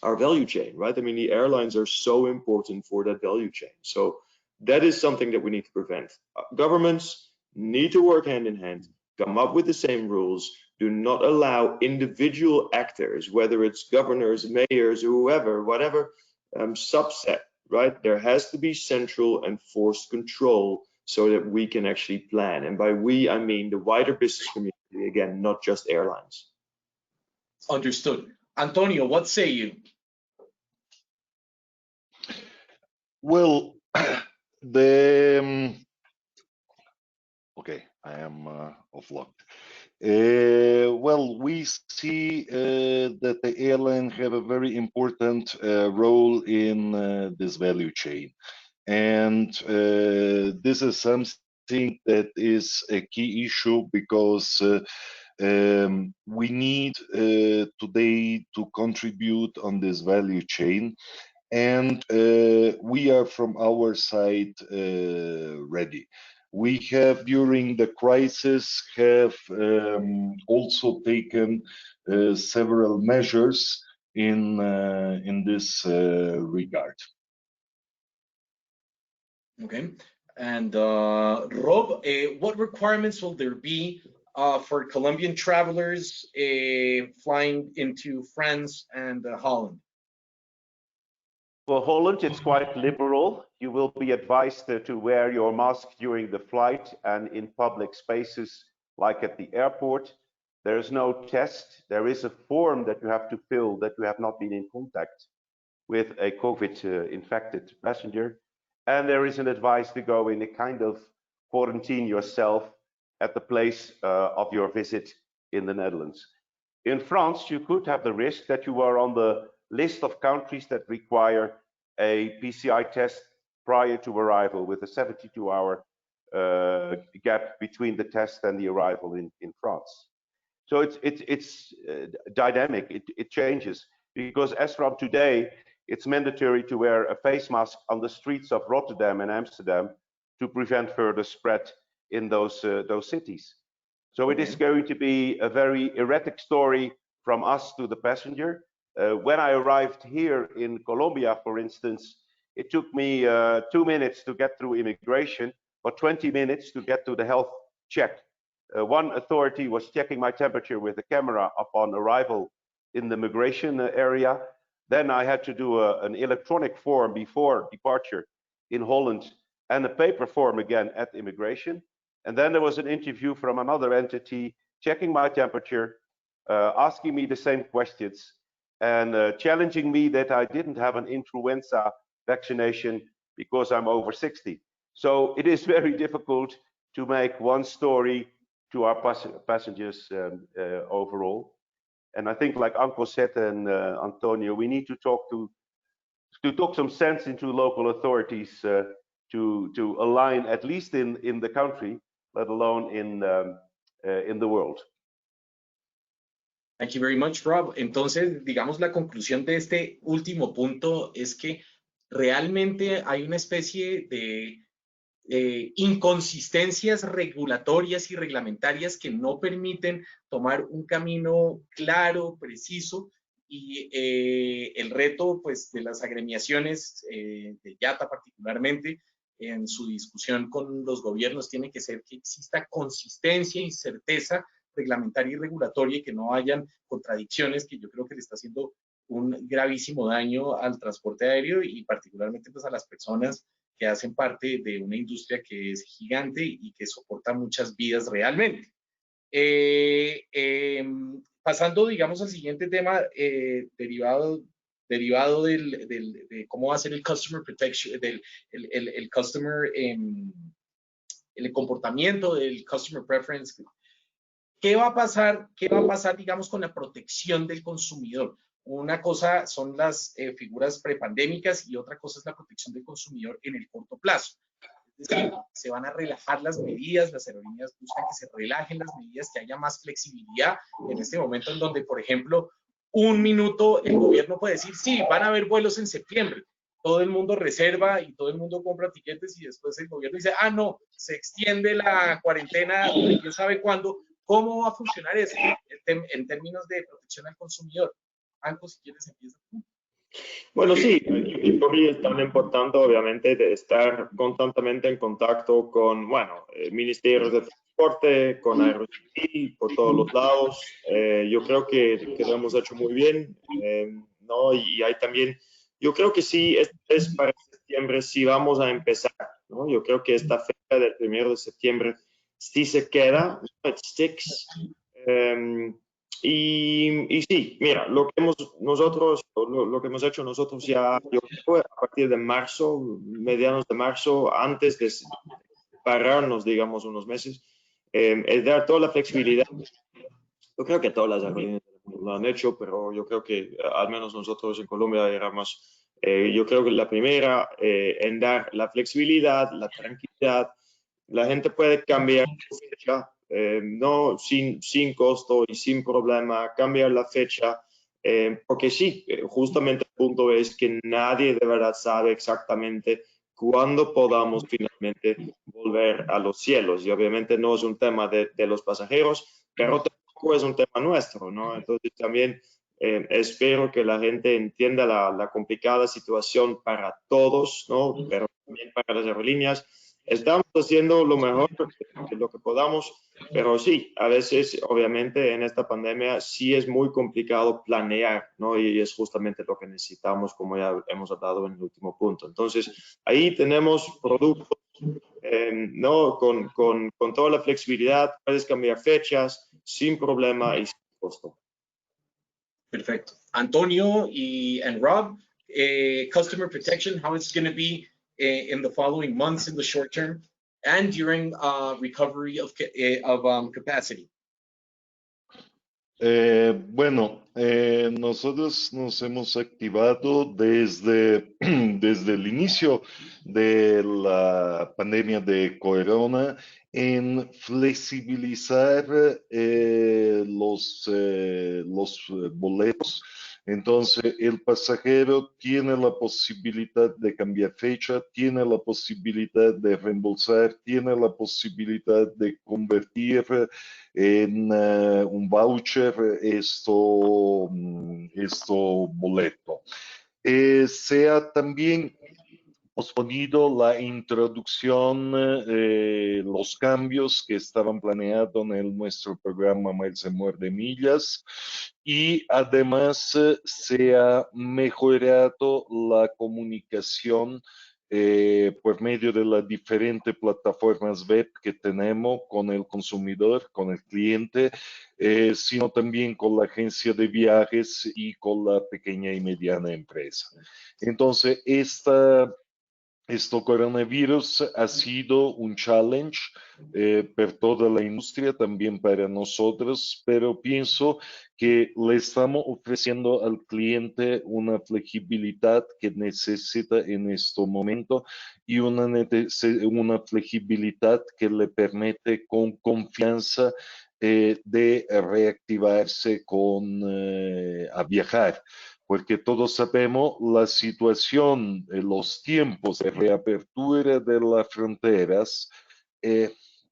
[SPEAKER 5] value chain, right? I mean, the airlines are so important for that value chain. So that is something that we need to prevent. Governments need to work hand in hand, come up with the same rules. Do not allow individual actors, whether it's governors, mayors, whoever, whatever subset, right? There has to be central and forced control so that we can actually plan. And by we, I mean the wider business community, again, not just airlines.
[SPEAKER 4] Understood. Antonio, what say you?
[SPEAKER 6] Well, okay, I am offlocked. Well, we see that the airline have a very important role in this value chain. And this is something that is a key issue, because we need today to contribute on this value chain. And we are from our side ready. We have, during the crisis, have also taken several measures in this regard.
[SPEAKER 4] Okay. And Rob, what requirements will there be for Colombian travelers flying into France and Holland?
[SPEAKER 7] For Holland, it's quite liberal. You will be advised to wear your mask during the flight and in public spaces like at the airport. There is no test. There is a form that you have to fill that you have not been in contact with a COVID infected passenger. And there is an advice to go in a kind of quarantine yourself at the place of your visit in the Netherlands. In France, you could have the risk that you are on the list of countries that require a PCI test prior to arrival with a 72-hour gap between the test and the arrival in France. So it's dynamic, it changes, because as from today, it's mandatory to wear a face mask on the streets of Rotterdam and Amsterdam to prevent further spread in those cities. So it is going to be a very erratic story from us to the passenger. When I arrived here in Colombia, for instance, it took me 2 minutes to get through immigration, or 20 minutes to get to the health check. One authority was checking my temperature with a camera upon arrival in the migration area. Then I had to do an electronic form before departure in Holland and a paper form again at immigration. And then there was an interview from another entity checking my temperature, asking me the same questions and challenging me that I didn't have an influenza vaccination because I'm over 60. So it is very difficult to make one story to our passengers overall. And I think, like Anko said and Antonio, we need to talk some sense into local authorities to align, at least in the country, let alone in the world.
[SPEAKER 4] Thank you very much, Rob. Entonces, digamos, la conclusión de este último punto es que realmente hay una especie de inconsistencias regulatorias y reglamentarias que no permiten tomar un camino claro, preciso, y el reto, pues, de las agremiaciones de IATA particularmente, en su discusión con los gobiernos, tiene que ser que exista consistencia y certeza reglamentaria y regulatoria y que no hayan contradicciones, que yo creo que le está haciendo un gravísimo daño al transporte aéreo y particularmente pues a las personas que hacen parte de una industria que es gigante y que soporta muchas vidas realmente. Pasando, digamos, al siguiente tema derivado de cómo va a ser el customer protection, el comportamiento del customer preference. ¿Qué va a pasar, digamos, con la protección del consumidor? Una cosa son las figuras prepandémicas y otra cosa es la protección del consumidor en el corto plazo. Es decir, se van a relajar las medidas, las aerolíneas buscan que se relajen las medidas, que haya más flexibilidad en este momento en donde, por ejemplo, un minuto el gobierno puede decir, sí, van a haber vuelos en septiembre. Todo el mundo reserva y todo el mundo compra tiquetes y después el gobierno dice, ah, no, se extiende la cuarentena, quién sabe cuándo. ¿Cómo va a funcionar eso en términos de protección al consumidor? Anko, si quieres, empieza.
[SPEAKER 5] Bueno, sí, y por mí es tan importante, obviamente, de estar constantemente en contacto con, bueno, ministerios de transporte, con Aerocivil, por todos los lados. Yo creo que lo hemos hecho muy bien, ¿no? Y hay también, yo creo que sí, es para septiembre, sí vamos a empezar, ¿no? Yo creo que esta fecha del 1 de septiembre sí se queda, it sticks. Y sí, mira, lo que hemos hecho nosotros ya, yo creo, a partir de marzo, medianos de marzo, antes de pararnos, digamos, unos meses, es dar toda la flexibilidad. Yo creo que todas las aerolíneas lo han hecho, pero yo creo que al menos nosotros en Colombia éramos, yo creo que la primera en dar la flexibilidad, la tranquilidad. La gente puede cambiar su fecha, no sin costo y sin problema, cambiar la fecha, porque sí, justamente el punto es que nadie de verdad sabe exactamente cuándo podamos finalmente volver a los cielos. Y obviamente no es un tema de los pasajeros, pero tampoco es un tema nuestro, ¿no? Entonces también espero que la gente entienda la complicada situación para todos, ¿no? Pero también para las aerolíneas. Estamos haciendo lo mejor que lo que podamos, pero sí, a veces, obviamente, en esta pandemia sí es muy complicado planear, ¿no? Y es justamente lo que necesitamos, como ya hemos hablado en el último punto. Entonces, ahí tenemos productos, ¿no? Con toda la flexibilidad, puedes cambiar fechas sin problema y sin costo.
[SPEAKER 4] Perfecto. Antonio and Rob, customer protection, how it's going to be in the following months in the short term and during recovery of capacity.
[SPEAKER 6] Bueno, nosotros nos hemos activado desde, desde el inicio de la pandemia de corona en flexibilizar los boletos. Entonces, el pasajero tiene la posibilidad de cambiar fecha, tiene la posibilidad de reembolsar, tiene la posibilidad de convertir en un voucher esto boleto. Se ha también posponido la introducción, los cambios que estaban planeados en nuestro programa Miles & More de millas, y además se ha mejorado la comunicación por medio de las diferentes plataformas web que tenemos con el consumidor, con el cliente, sino también con la agencia de viajes y con la pequeña y mediana empresa. Entonces, esto coronavirus ha sido un challenge para toda la industria, también para nosotros, pero pienso que le estamos ofreciendo al cliente una flexibilidad que necesita en este momento y una flexibilidad que le permite con confianza de reactivarse a viajar. Porque todos sabemos la situación, los tiempos de reapertura de las fronteras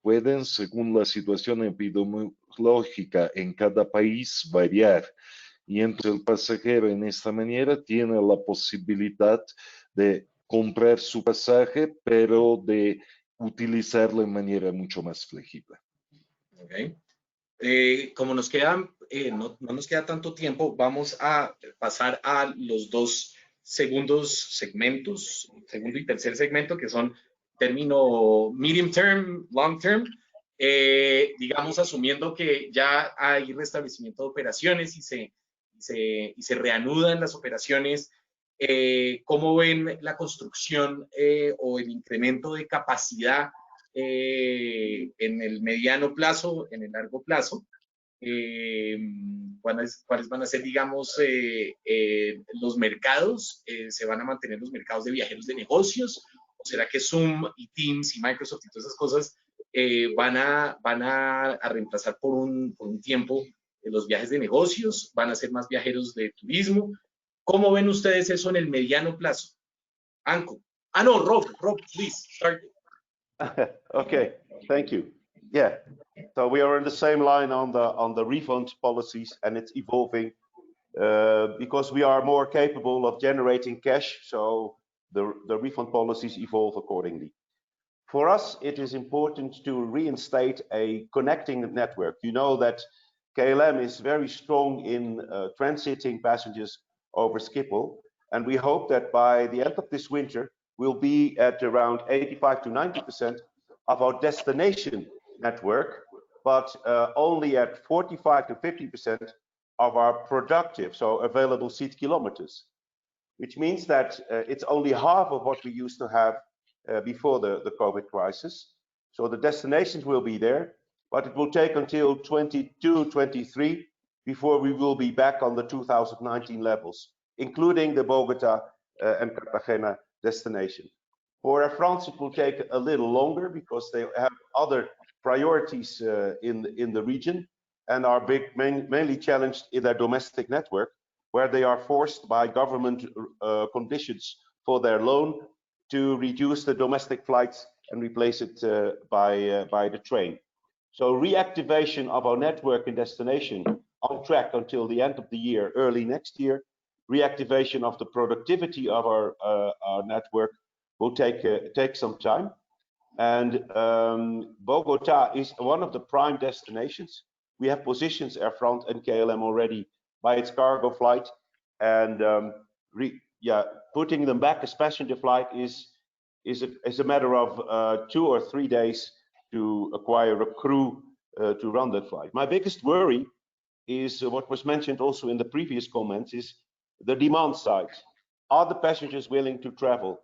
[SPEAKER 6] pueden, según la situación epidemiológica en cada país, variar. Y entre el pasajero en esta manera tiene la posibilidad de comprar su pasaje, pero de utilizarlo de manera mucho más flexible.
[SPEAKER 4] Okay. Como nos quedan, no nos queda tanto tiempo, vamos a pasar a los dos segundos segmentos, segundo y tercer segmento, que son término medium term, long term, digamos asumiendo que ya hay restablecimiento de operaciones y se reanudan las operaciones. ¿Cómo ven la construcción o el incremento de capacidad en el mediano plazo, en el largo plazo? ¿Cuáles van a ser, digamos, los mercados? ¿Se van a mantener los mercados de viajeros de negocios? ¿O será que Zoom y Teams y Microsoft y todas esas cosas van a reemplazar por un tiempo los viajes de negocios? ¿Van a ser más viajeros de turismo? ¿Cómo ven ustedes eso en el mediano plazo? Anko. No, Rob, please start.
[SPEAKER 7] Okay, thank you. Yeah, so we are in the same line on the refund policies, and it's evolving because we are more capable of generating cash. So the refund policies evolve accordingly. For us, it is important to reinstate a connecting network. You know that KLM is very strong in transiting passengers over Schiphol, and we hope that by the end of this winter, we'll be at around 85 to 90% of our destination network, but only at 45 to 50% of our productive, so available seat kilometers, which means that it's only half of what we used to have before the COVID crisis. So the destinations will be there, but it will take until 22, 23 before we will be back on the 2019 levels, including the Bogota and Cartagena destination. For Air France, it will take a little longer because they have other priorities in the region and are mainly challenged in their domestic network, where they are forced by government conditions for their loan to reduce the domestic flights and replace it by the train. So reactivation of our network and destination on track until the end of the year, early next year. Reactivation of the productivity of our network will take some time. And Bogota is one of the prime destinations. We have positions Air France and KLM already by its cargo flight, and putting them back as passenger flight is a matter of 2 or 3 days to acquire a crew to run that flight. My biggest worry is what was mentioned also in the previous comments, is the demand side. Are the passengers willing to travel?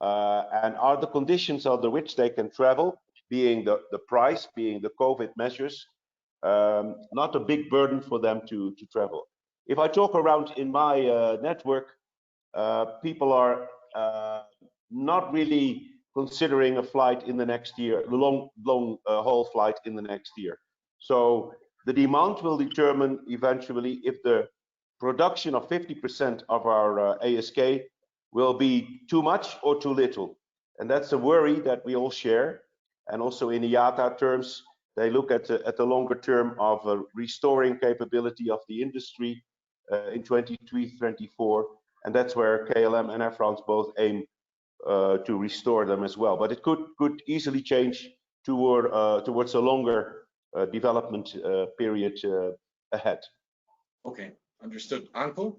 [SPEAKER 7] And are the conditions under which they can travel, being the price, being the COVID measures, not a big burden for them to travel? If I talk around in my network, people are not really considering a flight in the next year, the long haul flight in the next year. So the demand will determine eventually if the production of 50% of our ASK will be too much or too little. And that's a worry that we all share. And also in IATA terms, they look at the longer term of restoring capability of the industry in 2023-24. And that's where KLM and Air France both aim to restore them as well. But it could easily change towards a longer development period ahead.
[SPEAKER 4] Okay, understood. Anko?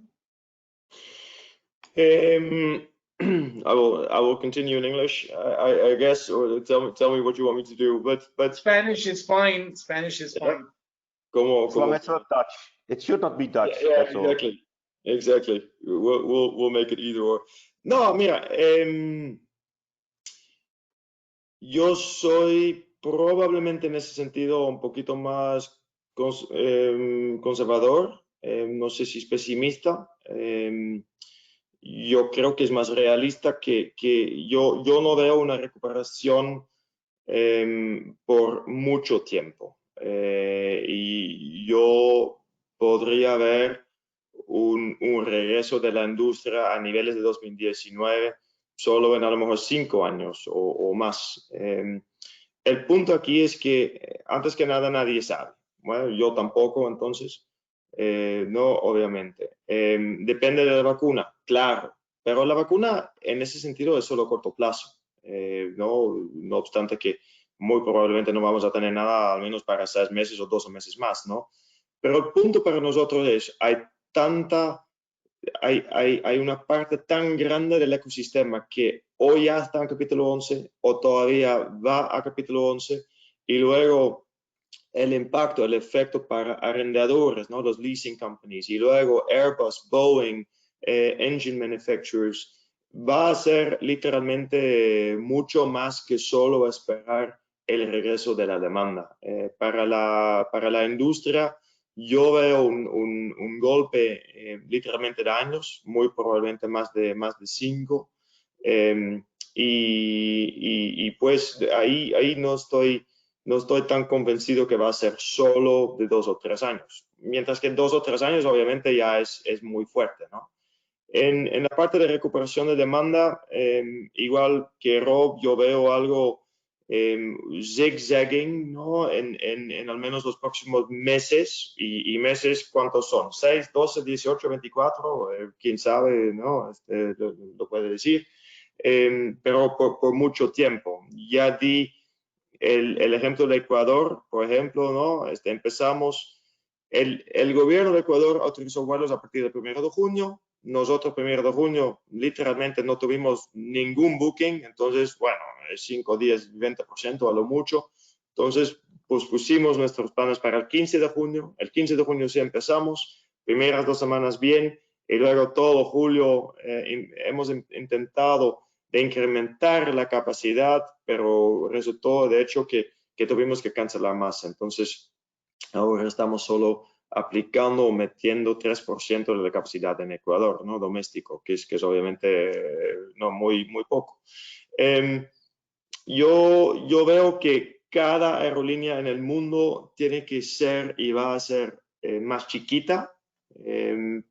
[SPEAKER 5] I will continue in English, I guess, or tell me what you want me to do. But
[SPEAKER 4] Spanish is fine. Spanish is fine.
[SPEAKER 7] As long as it's not Dutch, it should not be Dutch.
[SPEAKER 5] Yeah,
[SPEAKER 7] that's
[SPEAKER 5] exactly. All. Exactly. We'll make it either or. No, mira, yo soy probablemente en ese sentido un poquito más conservador. No sé si es pesimista. Yo creo que es más realista que yo no veo una recuperación por mucho tiempo. Y yo podría ver un regreso de la industria a niveles de 2019 solo en a lo mejor 5 años o más. El punto aquí es que antes que nada nadie sabe. Bueno, yo tampoco, entonces. No, obviamente. Depende de la vacuna, claro, pero la vacuna en ese sentido es solo a corto plazo. No obstante que muy probablemente no vamos a tener nada al menos para 6 meses o 12 meses más, ¿no? Pero el punto para nosotros es, hay una parte tan grande del ecosistema que o ya está en capítulo 11 o todavía va a capítulo 11 y luego el impacto, el efecto para arrendadores, ¿no? Los leasing companies y luego Airbus, Boeing, engine manufacturers, va a ser literalmente mucho más que solo esperar el regreso de la demanda. Para la industria, yo veo un golpe literalmente de años, muy probablemente más de 5. Y pues ahí no estoy tan convencido que va a ser solo de 2 o 3 años. Mientras que 2 o 3 años obviamente ya es muy fuerte, ¿no? En la parte de recuperación de demanda, igual que Rob, yo veo algo zigzagging, ¿no? En al menos los próximos meses. Y meses, ¿cuántos son? 6, 12, 18, 24, quién sabe, ¿no? Lo puede decir. Pero por mucho tiempo. Ya di el ejemplo de Ecuador, por ejemplo, ¿no? Empezamos, el gobierno de Ecuador autorizó vuelos a partir del 1 de junio. Nosotros, 1 de junio, literalmente no tuvimos ningún booking. Entonces, bueno, 5, 10, 20% a lo mucho. Entonces, pues pusimos nuestros planes para el 15 de junio. El 15 de junio sí empezamos. Primeras 2 semanas bien. Y luego todo julio hemos intentado de incrementar la capacidad, pero resultó de hecho que tuvimos que cancelar más. Entonces, ahora estamos solo aplicando o metiendo 3% de la capacidad en Ecuador, ¿no? Doméstico, que es obviamente no muy poco. Yo veo que cada aerolínea en el mundo tiene que ser y va a ser más chiquita,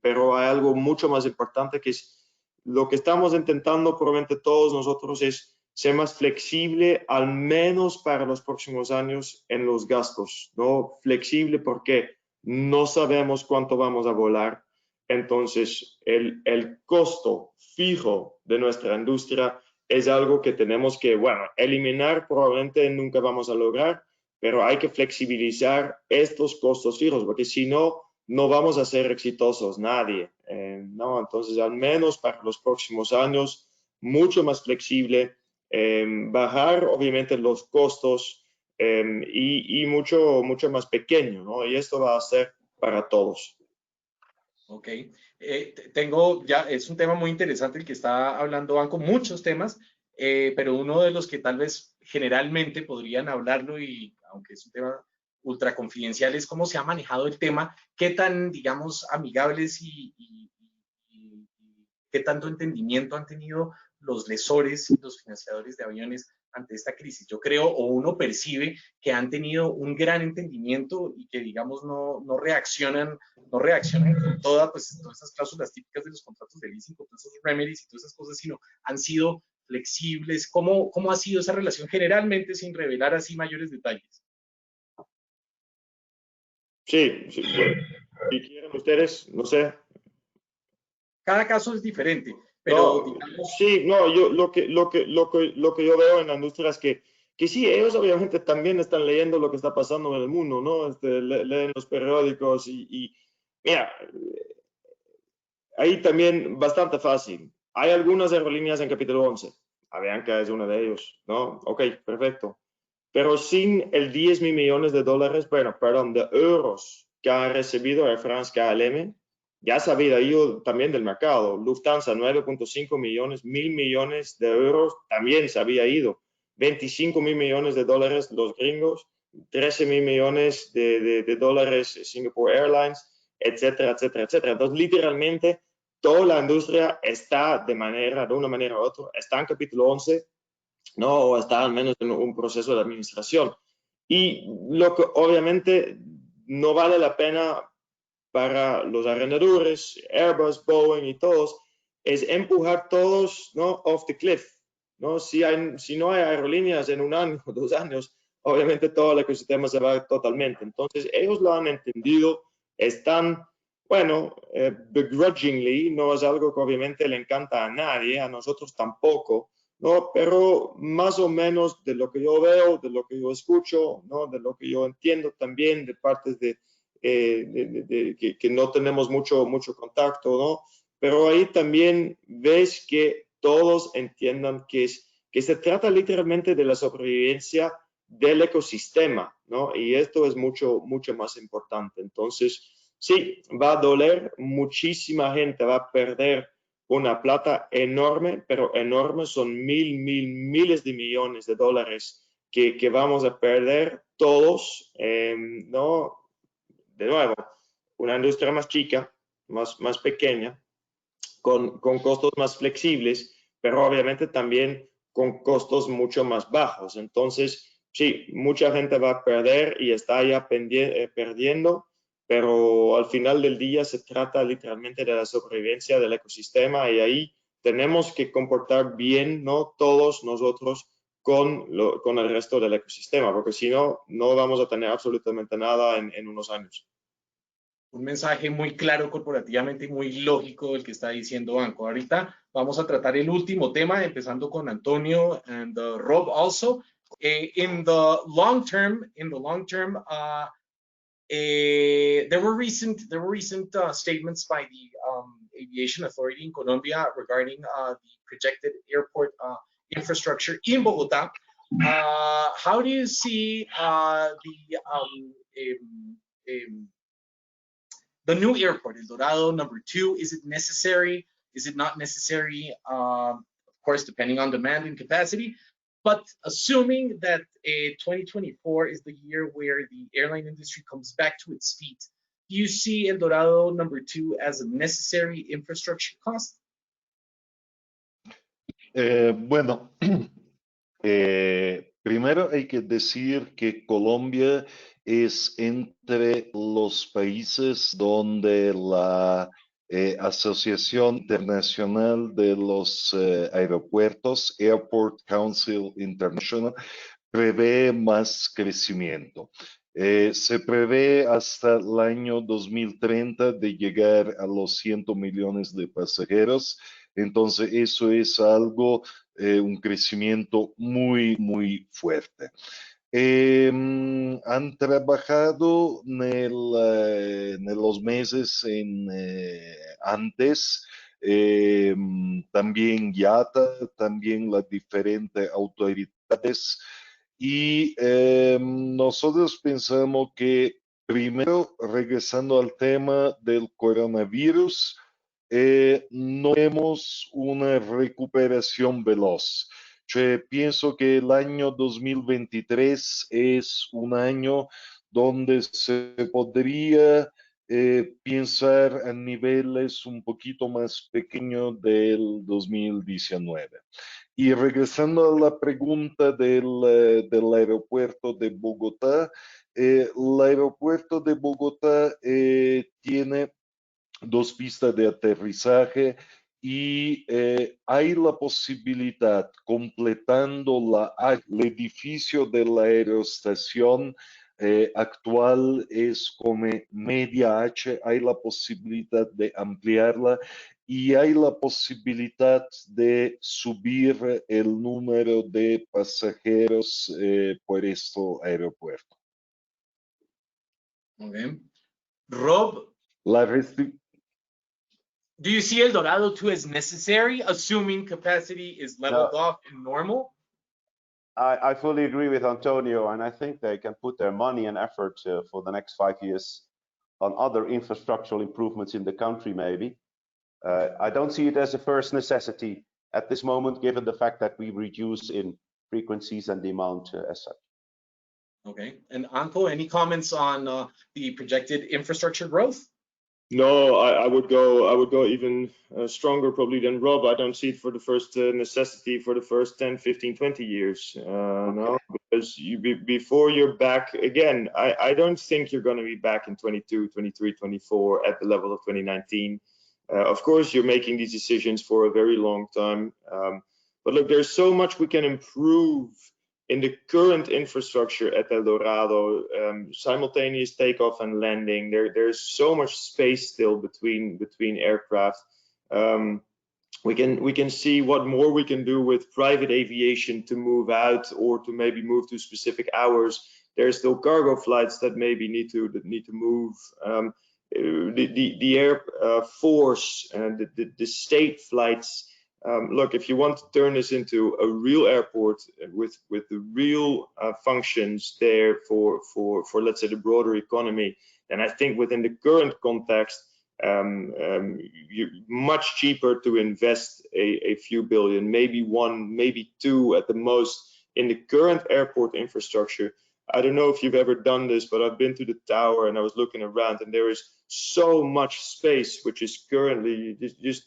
[SPEAKER 5] pero hay algo mucho más importante que es lo que estamos intentando probablemente todos nosotros es ser más flexible, al menos para los próximos años en los gastos, ¿no? Flexible porque no sabemos cuánto vamos a volar. Entonces, el costo fijo de nuestra industria es algo que tenemos que, bueno, eliminar probablemente nunca vamos a lograr, pero hay que flexibilizar estos costos fijos, porque si no, no vamos a ser exitosos nadie, ¿no? Entonces, al menos para los próximos años, mucho más flexible, bajar obviamente los costos y mucho más pequeño, ¿no? Y esto va a ser para todos.
[SPEAKER 4] Ok, es un tema muy interesante el que está hablando Banco, muchos temas, pero uno de los que tal vez generalmente podrían hablarlo, y aunque es un tema ultra confidencial, es cómo se ha manejado el tema, qué tan, digamos, amigables y qué tanto entendimiento han tenido los lessores y los financiadores de aviones ante esta crisis. Yo creo, o uno percibe, que han tenido un gran entendimiento y que, digamos, no reaccionan con todas esas cláusulas típicas de los contratos de leasing, con todos esos remedies y todas esas cosas, sino han sido flexibles. ¿Cómo ha sido esa relación generalmente, sin revelar así mayores detalles?
[SPEAKER 5] Sí, bueno, si quieren ustedes, no sé.
[SPEAKER 4] Cada caso es diferente, pero
[SPEAKER 5] No,
[SPEAKER 4] digamos...
[SPEAKER 5] sí, no, yo lo que yo veo en la industria es que sí, ellos obviamente también están leyendo lo que está pasando en el mundo, ¿no? Leen los periódicos y mira, ahí también bastante fácil. Hay algunas aerolíneas en capítulo 11. Avianca es una de ellos, ¿no? Ok, perfecto. Pero sin el 10 mil millones de dólares, bueno, perdón, de euros que ha recibido Air France KLM, ya se había ido también del mercado. Lufthansa, 9.5 millones, 1.000 millones de euros, también se había ido. 25 mil millones de dólares los gringos, 13 mil millones de dólares Singapore Airlines, etcétera, etcétera, etcétera. Entonces, literalmente, toda la industria está de una manera u otra, está en capítulo 11, ¿no? O está al menos en un proceso de administración. Y lo que obviamente no vale la pena para los arrendadores, Airbus, Boeing y todos, es empujar todos, ¿no? Off the cliff, ¿no? Si no hay aerolíneas en un año, 2 años, obviamente todo el ecosistema se va totalmente. Entonces, ellos lo han entendido, están, bueno, begrudgingly, no es algo que obviamente le encanta a nadie, a nosotros tampoco, ¿no? Pero más o menos de lo que yo veo, de lo que yo escucho, ¿no? De lo que yo entiendo también de partes que no tenemos mucho contacto, ¿no? Pero ahí también ves que todos entiendan que se trata literalmente de la sobrevivencia del ecosistema, ¿no? Y esto es mucho más importante. Entonces, sí, va a doler, muchísima gente va a perder una plata enorme, pero enorme, son miles de millones de dólares que vamos a perder todos, ¿no? De nuevo, una industria más chica, más pequeña, con costos más flexibles, pero obviamente también con costos mucho más bajos. Entonces, sí, mucha gente va a perder y está ya perdiendo, pero al final del día se trata literalmente de la sobrevivencia del ecosistema y ahí tenemos que comportar bien, ¿no? Todos nosotros con el resto del ecosistema, porque si no, no vamos a tener absolutamente nada en unos años.
[SPEAKER 4] Un mensaje muy claro corporativamente y muy lógico el que está diciendo Banco. Ahorita vamos a tratar el último tema, empezando con Antonio and Rob also. In the long term, there were recent statements by the aviation authority in Colombia regarding the projected airport infrastructure in Bogotá. How do you see the new airport, El Dorado #2? Is it necessary? Is it not necessary? Of course, depending on demand and capacity. But assuming that 2024 is the year where the airline industry comes back to its feet, do you see El Dorado #2 as a necessary infrastructure cost?
[SPEAKER 6] Bueno, primero hay que decir que Colombia es entre los países donde la Asociación Internacional de los Aeropuertos, Airport Council International, prevé más crecimiento. Se prevé hasta el año 2030 de llegar a los 100 millones de pasajeros. Entonces, eso es algo un crecimiento muy fuerte. Han trabajado en los meses antes, también IATA, también las diferentes autoridades, y nosotros pensamos que primero, regresando al tema del coronavirus, no vemos una recuperación veloz. Yo pienso que el año 2023 es un año donde se podría pensar a niveles un poquito más pequeños del 2019. Y regresando a la pregunta del aeropuerto de Bogotá, el aeropuerto de Bogotá tiene dos pistas de aterrizaje y hay la posibilidad, completando el edificio de la aeroestación actual es como media H, hay la posibilidad de ampliarla y hay la posibilidad de subir el número de pasajeros por este aeropuerto.
[SPEAKER 4] Okay. Rob,
[SPEAKER 6] La
[SPEAKER 4] do you see El Dorado 2 as necessary, assuming capacity is leveled off and normal?
[SPEAKER 7] I fully agree with Antonio, and I think they can put their money and effort for the next 5 years on other infrastructural improvements in the country, maybe. I don't see it as a first necessity at this moment, given the fact that we reduce in frequencies and demand as such.
[SPEAKER 4] Okay, and Anko, any comments on the projected infrastructure growth?
[SPEAKER 5] No, I would go even stronger probably than Rob. I don't see it for the first necessity for the first 10, 15, 20 years. No, because before you're back again, I don't think you're going to be back in 22, 23, 24 at the level of 2019. Of course, you're making these decisions for a very long time. But look, there's so much we can improve in the current infrastructure at El Dorado, simultaneous takeoff and landing. There's so much space still between aircraft. We can see what more we can do with private aviation to move out or to maybe move to specific hours. There's still cargo flights that maybe need to move. The air force and the state flights. Look, if you want to turn this into a real airport with the real functions there for let's say the broader economy, then I think within the current context, you're much cheaper to invest a few billion, maybe one, maybe two at the most in the current airport infrastructure. I don't know if you've ever done this, but I've been to the tower and I was looking around, and there is so much space which is currently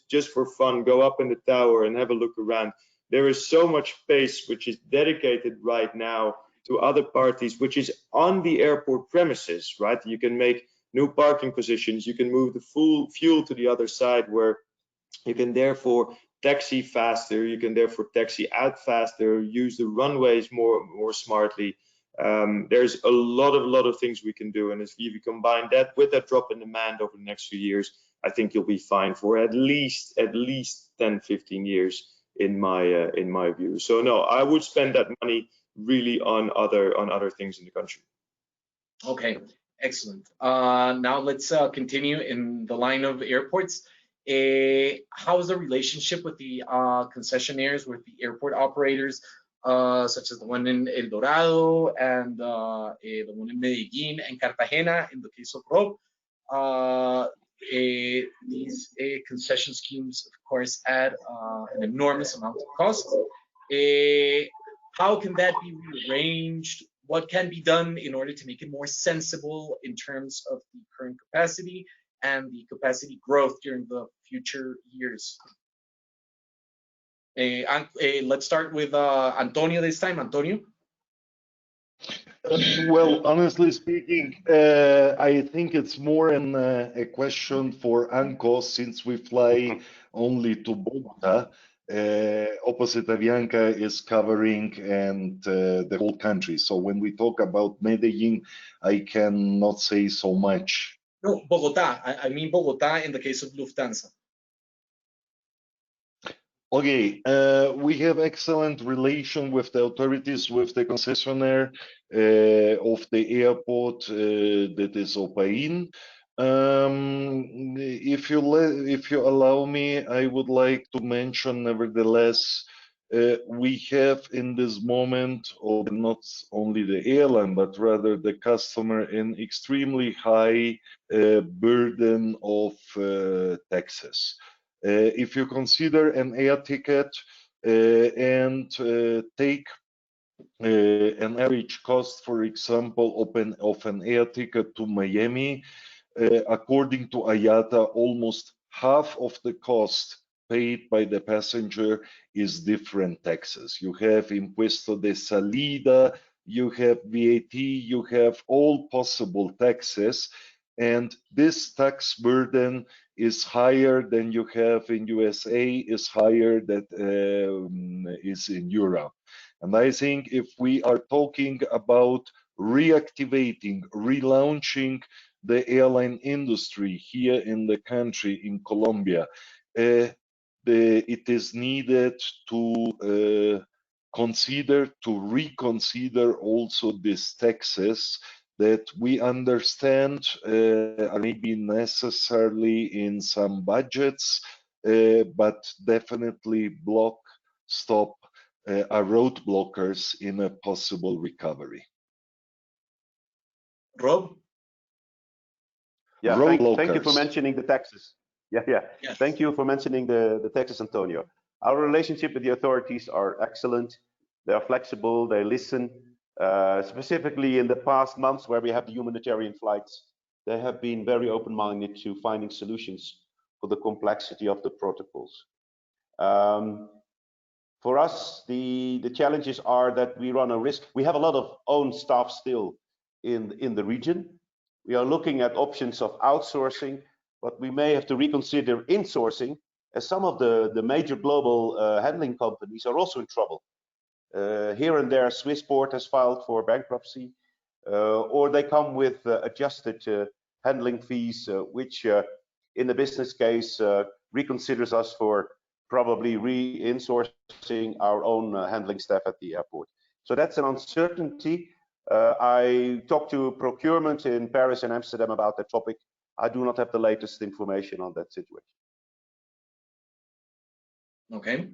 [SPEAKER 5] just for fun. Go up in the tower and have a look around. There is so much space which is dedicated right now to other parties, which is on the airport premises, right? You can make new parking positions. You can move the full fuel to the other side, where you can therefore taxi faster. You can therefore taxi out faster. Use the runways more smartly. There's a lot of things we can do, and if you combine that with that drop in demand over the next few years, I think you'll be fine for at least 10-15 years in my view. So no, I would spend that money really on other things in the country.
[SPEAKER 4] Okay, excellent. Now let's continue in the line of airports. How is the relationship with the concessionaires, with the airport operators, such as the one in El Dorado and the one in Medellin and Cartagena in the case of Rob? These concession schemes, of course, add an enormous amount of cost. How can that be rearranged? What can be done in order to make it more sensible in terms of the current capacity and the capacity growth during the future years? Let's start with Antonio this time. Antonio?
[SPEAKER 6] Well, honestly speaking, I think it's more a question for Anko, since we fly only to Bogota. Opposite Avianca is covering and the whole country. So when we talk about Medellin, I cannot say so much.
[SPEAKER 4] No, Bogota. I mean Bogota in the case of Lufthansa.
[SPEAKER 6] Okay, we have excellent relation with the authorities, with the concessionaire of the airport that is Opain. If you allow me, I would like to mention, nevertheless, we have in this moment, or not only the airline, but rather the customer, an extremely high burden of taxes. If you consider an air ticket and take an average cost, for example, of an air ticket to Miami, according to IATA, almost half of the cost paid by the passenger is different taxes. You have impuesto de salida, you have VAT, you have all possible taxes, and this tax burden is higher than you have in USA, is higher than is in Europe. And I think if we are talking about reactivating, relaunching the airline industry here in the country, in Colombia, it is needed to reconsider also these taxes that we understand are maybe necessarily in some budgets, but definitely are roadblockers in a possible recovery.
[SPEAKER 4] Rob?
[SPEAKER 7] Yeah, thank you for
[SPEAKER 6] Roadblockers.
[SPEAKER 7] mentioning the taxes. Yes. Thank you for mentioning the taxes, Antonio. Our relationship with the authorities are excellent. They are flexible, they listen. Specifically in the past months where we have the humanitarian flights, they have been very open-minded to finding solutions for the complexity of the protocols. For us, the challenges are that we run a risk. We have a lot of own staff still in the region. We are looking at options of outsourcing, but we may have to reconsider insourcing, as some of the major global handling companies are also in trouble. Here and there, Swissport has filed for bankruptcy, or they come with adjusted handling fees, which in the business case reconsiders us for probably re-insourcing our own handling staff at the airport. So that's an uncertainty. I talked to procurement in Paris and Amsterdam about that topic. I do not have the latest information on that situation.
[SPEAKER 4] Okay.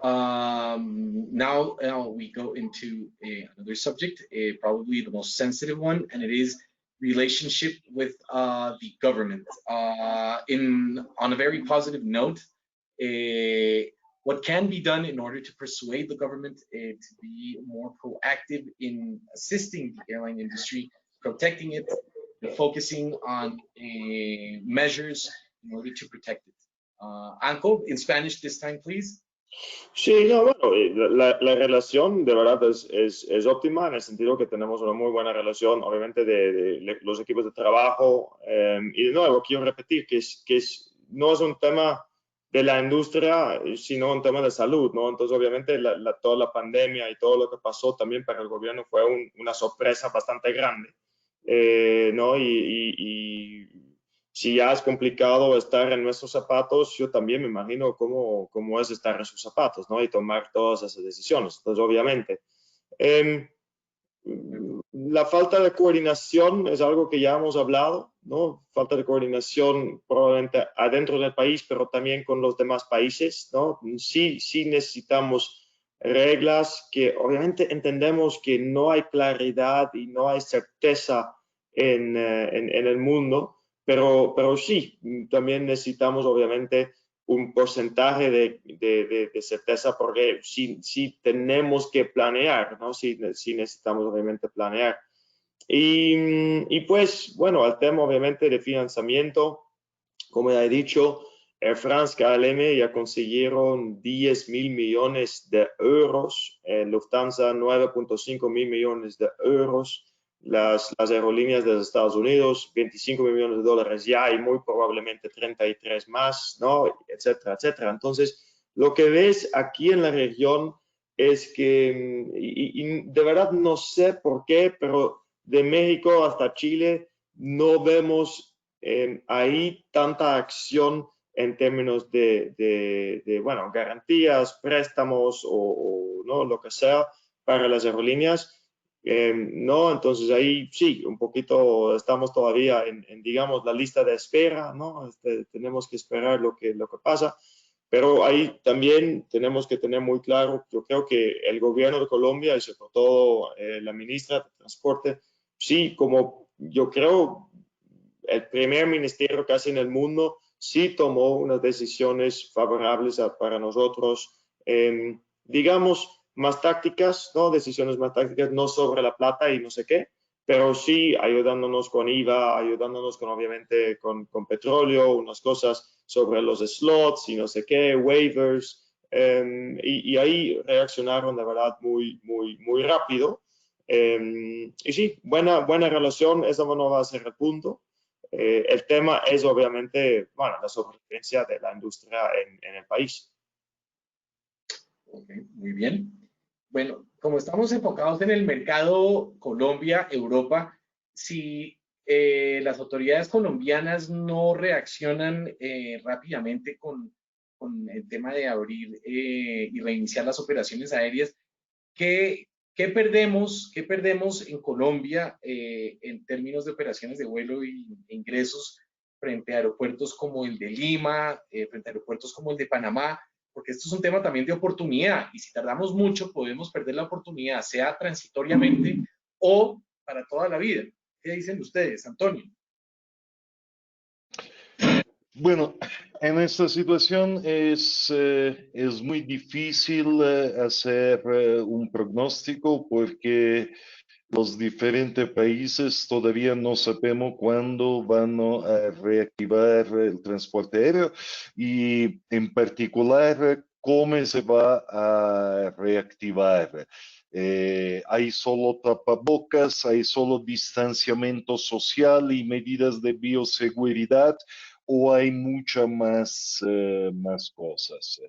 [SPEAKER 4] Now we go into another subject, probably the most sensitive one, and it is relationship with the government. On a very positive note, what can be done in order to persuade the government to be more proactive in assisting the airline industry, protecting it, focusing on measures in order to protect it. Anko, in Spanish this time, please.
[SPEAKER 5] Sí, no, bueno, la relación de verdad es óptima en el sentido que tenemos una muy buena relación, obviamente, de los equipos de trabajo. Y de nuevo, quiero repetir que no es un tema de la industria, sino un tema de salud, ¿no? Entonces, obviamente, toda la pandemia y todo lo que pasó también para el gobierno fue una sorpresa bastante grande, ¿no? Y si ya es complicado estar en nuestros zapatos, yo también me imagino cómo es estar en sus zapatos, ¿no? Y tomar todas esas decisiones. Entonces, obviamente, la falta de coordinación es algo que ya hemos hablado, ¿no? Falta de coordinación probablemente adentro del país, pero también con los demás países, ¿no? Sí necesitamos reglas que obviamente entendemos que no hay claridad y no hay certeza en el mundo, pero sí, también necesitamos obviamente un porcentaje de certeza, porque sí tenemos que planear, ¿no? Sí necesitamos obviamente planear. Y pues, bueno, el tema obviamente de financiamiento, como ya he dicho, Air France, KLM ya consiguieron 10.000 millones de euros, Lufthansa 9.5 mil millones de euros, las aerolíneas de los Estados Unidos, 25 millones de dólares ya y muy probablemente 33 más, ¿no? Etcétera, etcétera. Entonces, lo que ves aquí en la región es que, y de verdad no sé por qué, pero de México hasta Chile no vemos ahí tanta acción en términos de bueno, garantías, préstamos o no, lo que sea para las aerolíneas. No, entonces ahí sí, un poquito estamos todavía en digamos, la lista de espera, ¿no? Tenemos que esperar lo que pasa, pero ahí también tenemos que tener muy claro, yo creo que el gobierno de Colombia y sobre todo la ministra de Transporte, sí, como yo creo el primer ministerio casi en el mundo, sí tomó unas decisiones favorables para nosotros, digamos, más tácticas, ¿no? Decisiones más tácticas, no sobre la plata y no sé qué, pero sí ayudándonos con IVA, ayudándonos con, obviamente, con petróleo, unas cosas sobre los slots y no sé qué, waivers, y ahí reaccionaron, de verdad, muy rápido. Y sí, buena relación, eso no va a ser el punto. El tema es obviamente, bueno, la sobrevivencia de la industria en el país.
[SPEAKER 4] Ok, muy bien. Bueno, como estamos enfocados en el mercado Colombia-Europa, si las autoridades colombianas no reaccionan rápidamente con el tema de abrir y reiniciar las operaciones aéreas, ¿qué perdemos en Colombia en términos de operaciones de vuelo e ingresos frente a aeropuertos como el de Lima, frente a aeropuertos como el de Panamá? Porque esto es un tema también de oportunidad y si tardamos mucho podemos perder la oportunidad, sea transitoriamente o para toda la vida. ¿Qué dicen ustedes, Antonio?
[SPEAKER 6] Bueno, en esta situación es muy difícil hacer un pronóstico porque los diferentes países todavía no sabemos cuándo van a reactivar el transporte aéreo y en particular cómo se va a reactivar. Hay solo tapabocas, hay solo distanciamiento social y medidas de bioseguridad o hay muchas más cosas.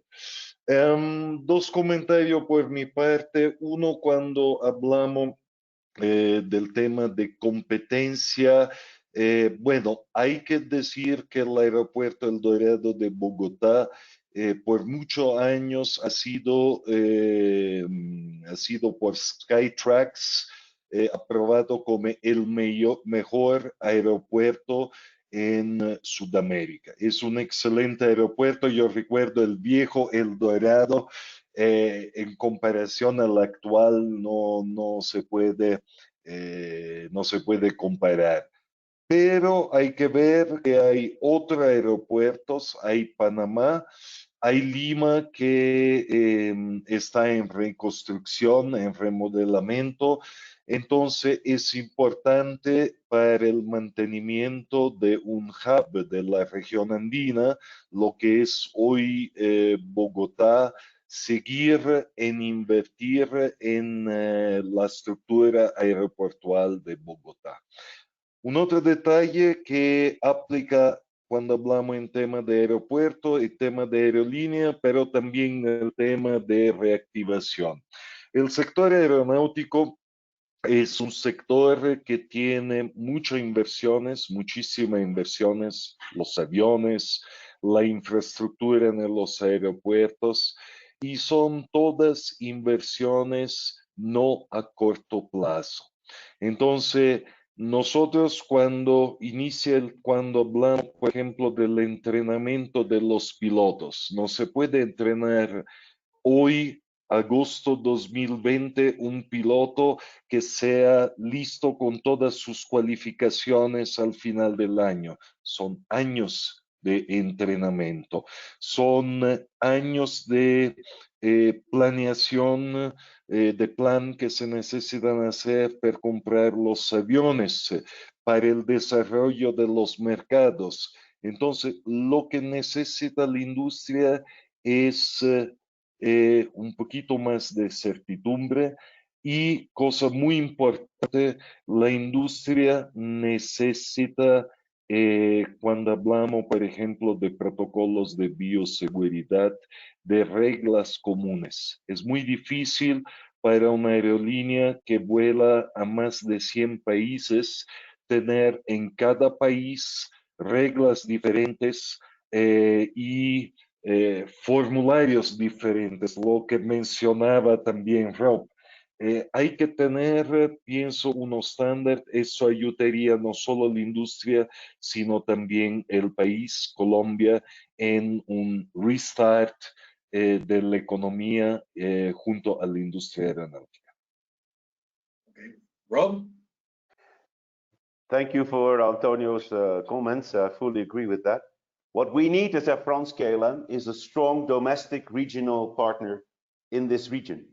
[SPEAKER 6] Dos comentarios por mi parte. Uno, cuando hablamos del tema de competencia, bueno, hay que decir que el aeropuerto El Dorado de Bogotá por muchos años ha sido por Skytrax aprobado como el mejor aeropuerto en Sudamérica. Es un excelente aeropuerto. Yo recuerdo el viejo El Dorado. En comparación al actual no se puede comparar. Pero hay que ver que hay otros aeropuertos, hay Panamá, hay Lima que está en reconstrucción, en remodelamiento. Entonces es importante para el mantenimiento de un hub de la región andina, lo que es hoy Bogotá, seguir en invertir en la estructura aeroportual de Bogotá. Un otro detalle que aplica cuando hablamos en tema de aeropuerto y tema de aerolínea, pero también el tema de reactivación. El sector aeronáutico es un sector que tiene muchas inversiones, muchísimas inversiones, los aviones, la infraestructura en los aeropuertos, y son todas inversiones no a corto plazo. Entonces, nosotros cuando hablamos, por ejemplo, del entrenamiento de los pilotos, no se puede entrenar hoy, agosto 2020, un piloto que sea listo con todas sus cualificaciones al final del año. Son años de entrenamiento, son años de planeación, de plan que se necesitan hacer para comprar los aviones, para el desarrollo de los mercados. Entonces, lo que necesita la industria es un poquito más de certidumbre y, cosa muy importante, la industria necesita, cuando hablamos, por ejemplo, de protocolos de bioseguridad, de reglas comunes. Es muy difícil para una aerolínea que vuela a más de 100 países tener en cada país reglas diferentes y formularios diferentes, lo que mencionaba también Rob. Hay que tener, pienso, unos estándares, eso ayudaría no solo a la industria, sino también el país, Colombia, en un restart de la economía junto a la industria aeronáutica.
[SPEAKER 4] Okay. Rob?
[SPEAKER 7] Thank you for Antonio's comments. I fully agree with that. What we need as Air France KLM is a strong domestic regional partner in this region.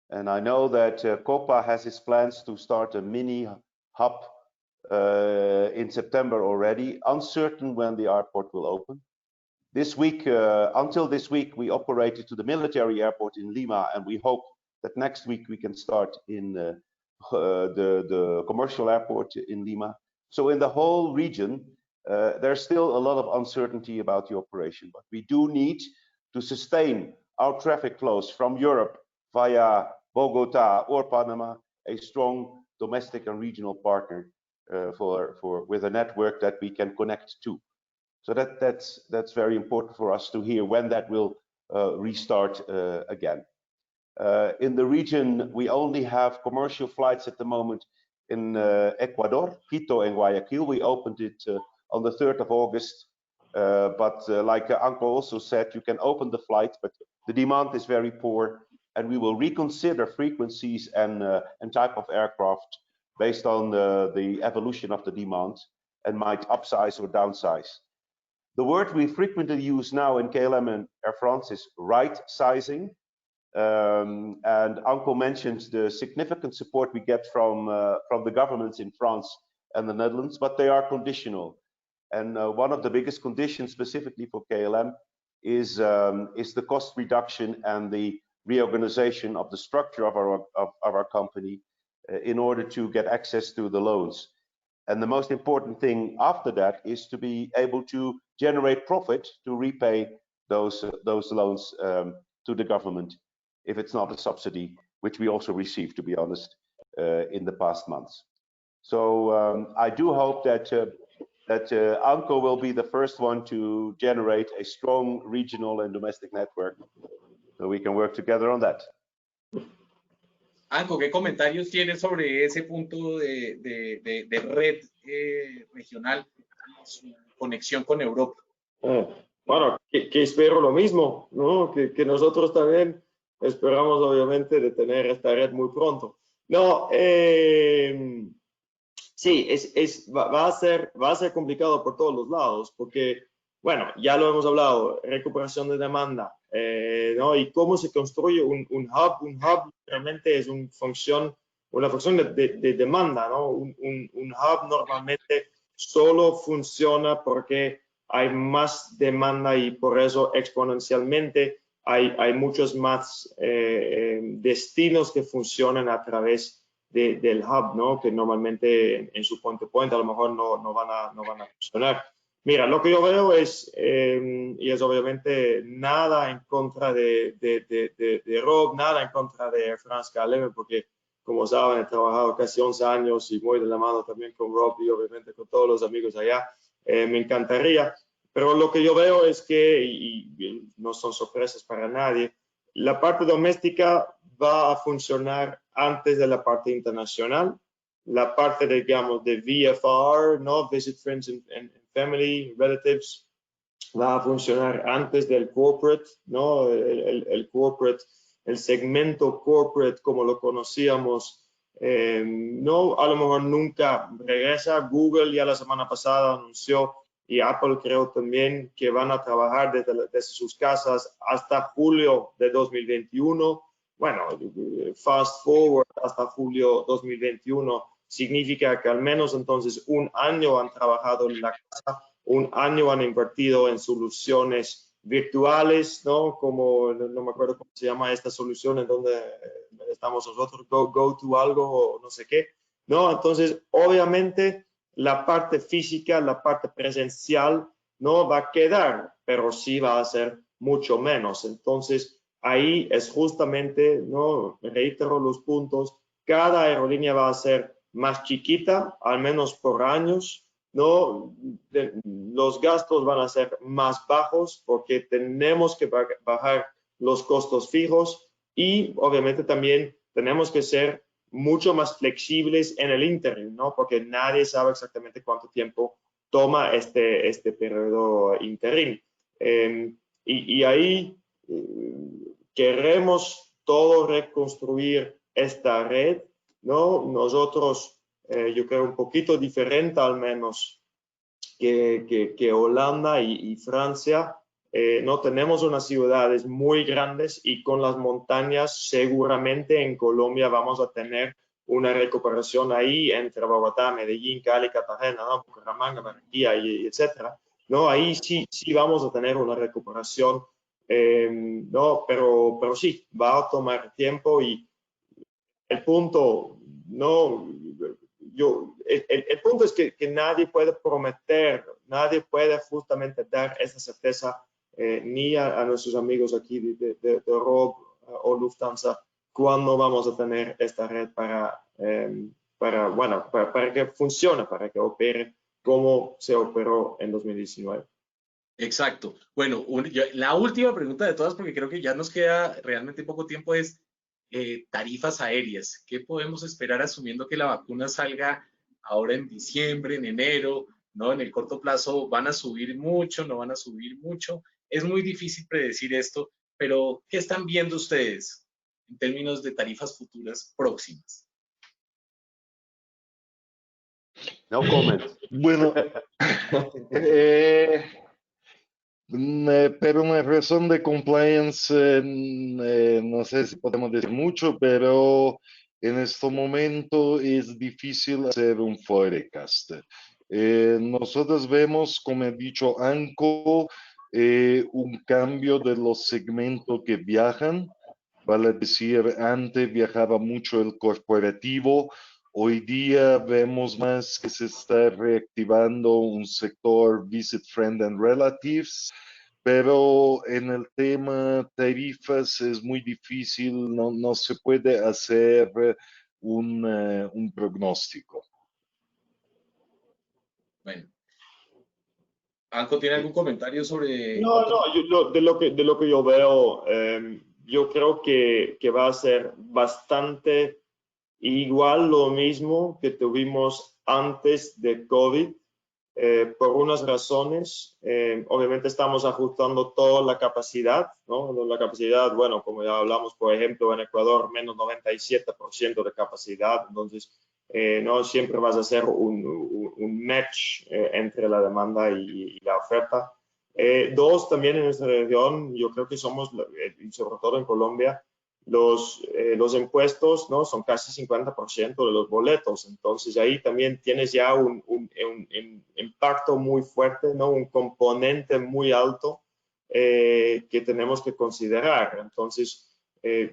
[SPEAKER 7] And I know that Copa has its plans to start a mini hub in September already, uncertain when the airport will open. This week, until this week, we operated to the military airport in Lima, and we hope that next week we can start in the commercial airport in Lima. So in the whole region, there's still a lot of uncertainty about the operation, but we do need to sustain our traffic flows from Europe via Bogota or Panama, a strong domestic and regional partner with a network that we can connect to. So that's very important for us to hear when that will restart again. In the region, we only have commercial flights at the moment in Ecuador, Quito and Guayaquil. We opened it on the 3rd of August, but like Anko also said, you can open the flight, but the demand is very poor, and we will reconsider frequencies and type of aircraft based on the evolution of the demand and might upsize or downsize. The word we frequently use now in KLM and Air France is right sizing. And Anko mentioned the significant support we get from the governments in France and the Netherlands, but they are conditional. And one of the biggest conditions specifically for KLM is the cost reduction and the reorganization of the structure of our company in order to get access to the loans. And the most important thing after that is to be able to generate profit to repay those loans to the government, if it's not a subsidy, which we also received, to be honest, in the past months. So I do hope that Anko will be the first one to generate a strong regional and domestic network, so we can work together on that.
[SPEAKER 4] Anko, ¿qué comentarios tienes sobre ese punto de red regional, su conexión con Europa?
[SPEAKER 5] Bueno, que espero lo mismo, ¿no? Que nosotros también esperamos, obviamente, de tener esta red muy pronto. No, sí, va a ser complicado por todos los lados, porque, bueno, ya lo hemos hablado, recuperación de demanda, ¿no? Y cómo se construye un hub. Un hub realmente es una función de demanda, ¿no? Un hub normalmente solo funciona porque hay más demanda y por eso exponencialmente hay muchos más destinos que funcionan a través del hub, ¿no? Que normalmente en su point a lo mejor no van a funcionar. Mira, lo que yo veo es, y es obviamente nada en contra de Rob, nada en contra de Air France KLM, porque como saben, he trabajado casi 11 años y muy de la mano también con Rob y obviamente con todos los amigos allá. Me encantaría, pero lo que yo veo es que, y no son sorpresas para nadie, la parte doméstica va a funcionar antes de la parte internacional. La parte, digamos, de VFR, ¿no? Visit Friends and Family, Relatives, va a funcionar antes del corporate, ¿no? El corporate, el segmento corporate como lo conocíamos, no, a lo mejor nunca regresa. Google ya la semana pasada anunció, y Apple creo también, que van a trabajar desde sus casas hasta julio de 2021. Bueno, fast forward hasta julio 2021 significa que al menos entonces un año han trabajado en la casa, un año han invertido en soluciones virtuales, ¿no? Como, no me acuerdo cómo se llama esta solución en donde estamos nosotros, go to algo o no sé qué, ¿no? Entonces, obviamente, la parte física, la parte presencial no va a quedar, pero sí va a ser mucho menos. Entonces, ahí es justamente, ¿no? Reitero los puntos, cada aerolínea va a ser más chiquita, al menos por años, ¿no? Los gastos van a ser más bajos porque tenemos que bajar los costos fijos y obviamente también tenemos que ser mucho más flexibles en el interim, ¿no? Porque nadie sabe exactamente cuánto tiempo toma este periodo interim. Y ahí queremos todo reconstruir esta red, ¿no? Nosotros, yo creo un poquito diferente al menos que Holanda y Francia, no tenemos unas ciudades muy grandes y con las montañas seguramente en Colombia vamos a tener una recuperación ahí entre Bogotá, Medellín, Cali, Cartagena, ¿no? Bucaramanga, Barranquilla y etcétera, ¿no? Ahí sí vamos a tener una recuperación, ¿no? Pero sí, va a tomar tiempo y el punto, no, el punto es que nadie puede prometer, nadie puede justamente dar esa certeza ni a nuestros amigos aquí de Rob o Lufthansa cuándo vamos a tener esta red para que funcione, para que opere como se operó en 2019.
[SPEAKER 4] Exacto. Bueno, la última pregunta de todas, porque creo que ya nos queda realmente poco tiempo, es tarifas aéreas. ¿Qué podemos esperar asumiendo que la vacuna salga ahora en diciembre, en enero? ¿No? En el corto plazo, ¿van a subir mucho? ¿No van a subir mucho? Es muy difícil predecir esto, pero ¿qué están viendo ustedes en términos de tarifas futuras próximas?
[SPEAKER 7] No comment.
[SPEAKER 6] Bueno, pero una razón de compliance, no sé si podemos decir mucho, pero en este momento es difícil hacer un forecast. Nosotros vemos, como he dicho, ANCO, un cambio de los segmentos que viajan. Vale decir, antes viajaba mucho el corporativo. Hoy día vemos más que se está reactivando un sector Visit Friend and Relatives, pero en el tema tarifas es muy difícil, no se puede hacer un pronóstico.
[SPEAKER 4] Bueno. ¿Anco tiene algún comentario sobre...?
[SPEAKER 5] No, de lo que yo veo, yo creo que va a ser bastante igual lo mismo que tuvimos antes de COVID, por unas razones. Obviamente estamos ajustando toda la capacidad, ¿no? La capacidad, bueno, como ya hablamos, por ejemplo, en Ecuador, menos 97% de capacidad, entonces no siempre vas a hacer un match entre la demanda y la oferta. Dos, también en nuestra región, yo creo que somos, y sobre todo en Colombia, los impuestos, ¿no? Son casi 50% de los boletos. Entonces ahí también tienes ya un impacto muy fuerte, ¿no? Un componente muy alto que tenemos que considerar. Entonces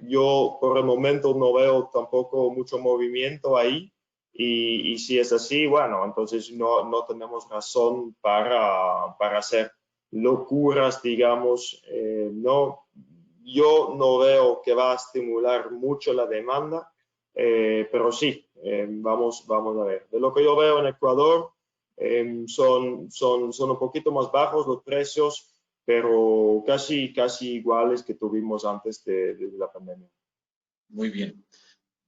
[SPEAKER 5] yo por el momento no veo tampoco mucho movimiento ahí. Y si es así, bueno, entonces no tenemos razón para hacer locuras, digamos, no. Yo no veo que va a estimular mucho la demanda, pero sí, vamos a ver. De lo que yo veo en Ecuador, son un poquito más bajos los precios, pero casi iguales que tuvimos antes de la pandemia.
[SPEAKER 4] Muy bien.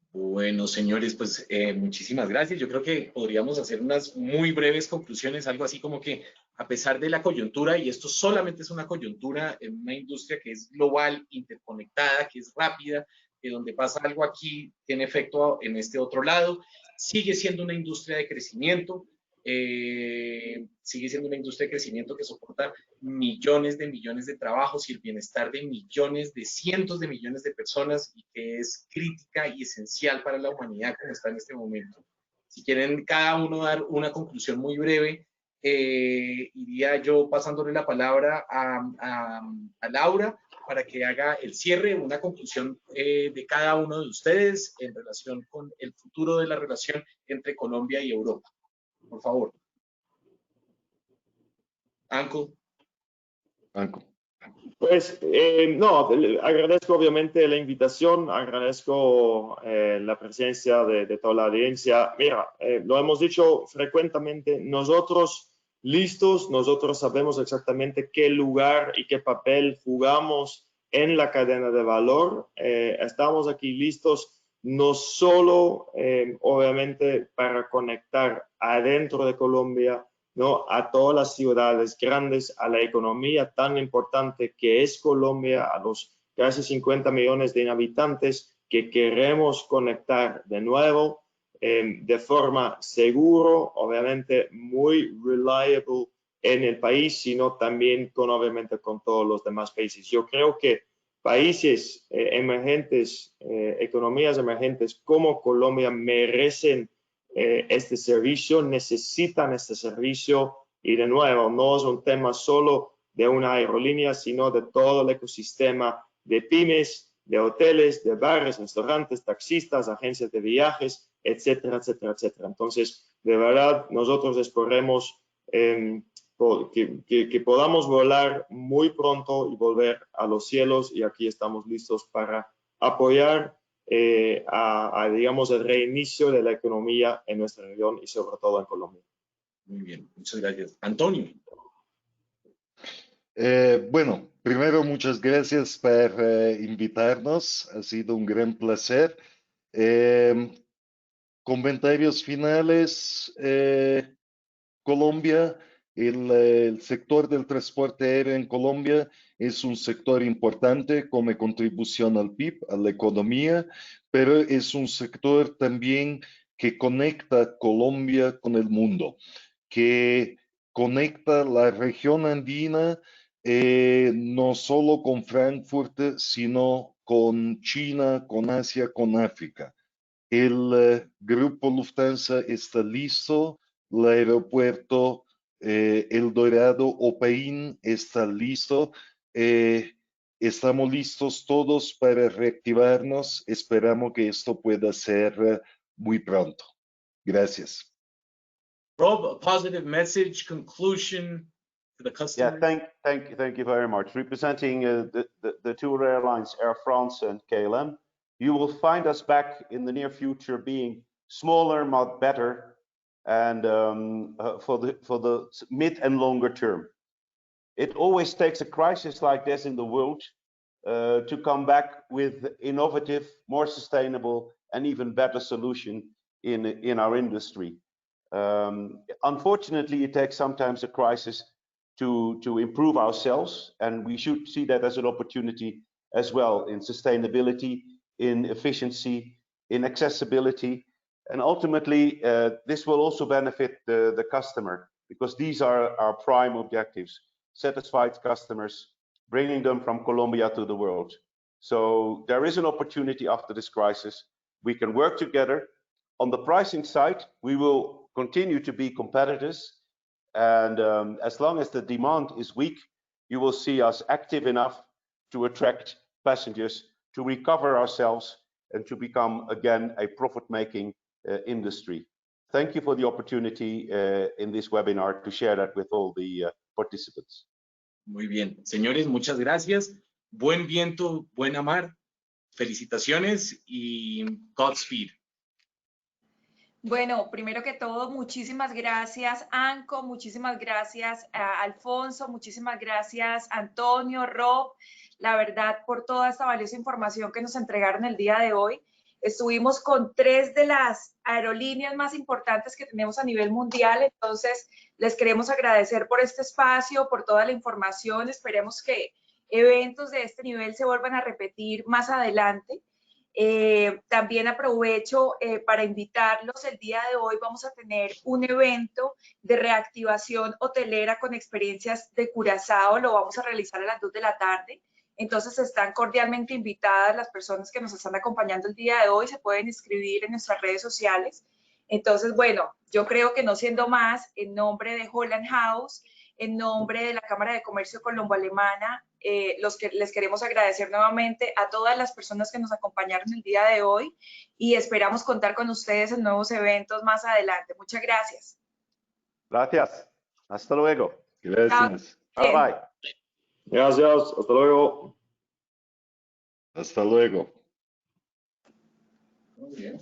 [SPEAKER 4] Bueno, señores, pues muchísimas gracias. Yo creo que podríamos hacer unas muy breves conclusiones, algo así como que a pesar de la coyuntura, y esto solamente es una coyuntura en una industria que es global, interconectada, que es rápida, que donde pasa algo aquí tiene efecto en este otro lado, sigue siendo una industria de crecimiento, sigue siendo una industria de crecimiento que soporta millones de trabajos y el bienestar de millones, de cientos de millones de personas y que es crítica y esencial para la humanidad como está en este momento. Si quieren cada uno dar una conclusión muy breve, iría yo pasándole la palabra a Laura para que haga el cierre, una conclusión de cada uno de ustedes en relación con el futuro de la relación entre Colombia y Europa. Por favor. Anco.
[SPEAKER 5] Pues no, agradezco obviamente la invitación, agradezco la presencia de toda la audiencia. Mira, lo hemos dicho frecuentemente, nosotros listos, nosotros sabemos exactamente qué lugar y qué papel jugamos en la cadena de valor. Estamos aquí listos no solo obviamente para conectar adentro de Colombia, ¿no? A todas las ciudades grandes, a la economía tan importante que es Colombia, a los casi 50 millones de habitantes que queremos conectar de nuevo de forma seguro, obviamente muy reliable en el país, sino también obviamente con todos los demás países. Yo creo que países emergentes, economías emergentes como Colombia merecen este servicio, necesitan este servicio y de nuevo no es un tema solo de una aerolínea, sino de todo el ecosistema de pymes, de hoteles, de bares, restaurantes, taxistas, agencias de viajes, etcétera, etcétera, etcétera. Entonces, de verdad, nosotros esperemos que podamos volar muy pronto y volver a los cielos y aquí estamos listos para apoyar digamos, el reinicio de la economía en nuestra región y sobre todo en Colombia.
[SPEAKER 4] Muy bien, muchas gracias. Antonio.
[SPEAKER 6] Bueno, primero muchas gracias por invitarnos, ha sido un gran placer. Comentarios finales, Colombia, el sector del transporte aéreo en Colombia es un sector importante como contribución al PIB, a la economía, pero es un sector también que conecta Colombia con el mundo, que conecta la región andina no solo con Frankfurt, sino con China, con Asia, con África. El grupo Lufthansa está listo, el aeropuerto El Dorado Opaín está listo. Estamos listos todos para reactivarnos. Esperamos que esto pueda ser muy pronto. Gracias.
[SPEAKER 4] Rob, a positive message, conclusion to the customer.
[SPEAKER 7] Yeah, thank you very much. Representing the two airlines, Air France and KLM, you will find us back in the near future being smaller, but better, and for the mid and longer term. It always takes a crisis like this in the world to come back with innovative, more sustainable, and even better solution in our industry. Unfortunately, it takes sometimes a crisis to improve ourselves, and we should see that as an opportunity as well in sustainability, in efficiency, in accessibility, and ultimately this will also benefit the customer, because these are our prime objectives: satisfied customers, bringing them from Colombia to the world. So there is an opportunity after this crisis. We can work together. On the pricing side, we will continue to be competitors, and as long as the demand is weak, you will see us active enough to attract passengers, to recover ourselves, and to become again a profit-making industry. Thank you for the opportunity in this webinar to share that with all the participants.
[SPEAKER 4] Muy bien, señores, muchas gracias. Buen viento, buena mar. Felicitaciones y Godspeed.
[SPEAKER 8] Bueno, primero que todo, muchísimas gracias, Anco, muchísimas gracias, Alfonso, muchísimas gracias, Antonio, Rob, la verdad, por toda esta valiosa información que nos entregaron el día de hoy. Estuvimos con 3 de las aerolíneas más importantes que tenemos a nivel mundial, entonces les queremos agradecer por este espacio, por toda la información. Esperemos que eventos de este nivel se vuelvan a repetir más adelante. También aprovecho para invitarlos. El día de hoy vamos a tener un evento de reactivación hotelera con experiencias de Curazao. Lo vamos a realizar a las 2 de la tarde. Entonces están cordialmente invitadas las personas que nos están acompañando el día de hoy. Se pueden inscribir en nuestras redes sociales. Entonces, bueno, yo creo que no siendo más, en nombre de Holland House, en nombre de la Cámara de Comercio Colombo-Alemana, les queremos agradecer nuevamente a todas las personas que nos acompañaron el día de hoy y esperamos contar con ustedes en nuevos eventos más adelante. Muchas gracias.
[SPEAKER 7] Gracias. Hasta luego.
[SPEAKER 6] Gracias.
[SPEAKER 7] Bye bye.
[SPEAKER 5] Gracias, hasta luego.
[SPEAKER 6] Hasta luego.
[SPEAKER 4] Muy bien.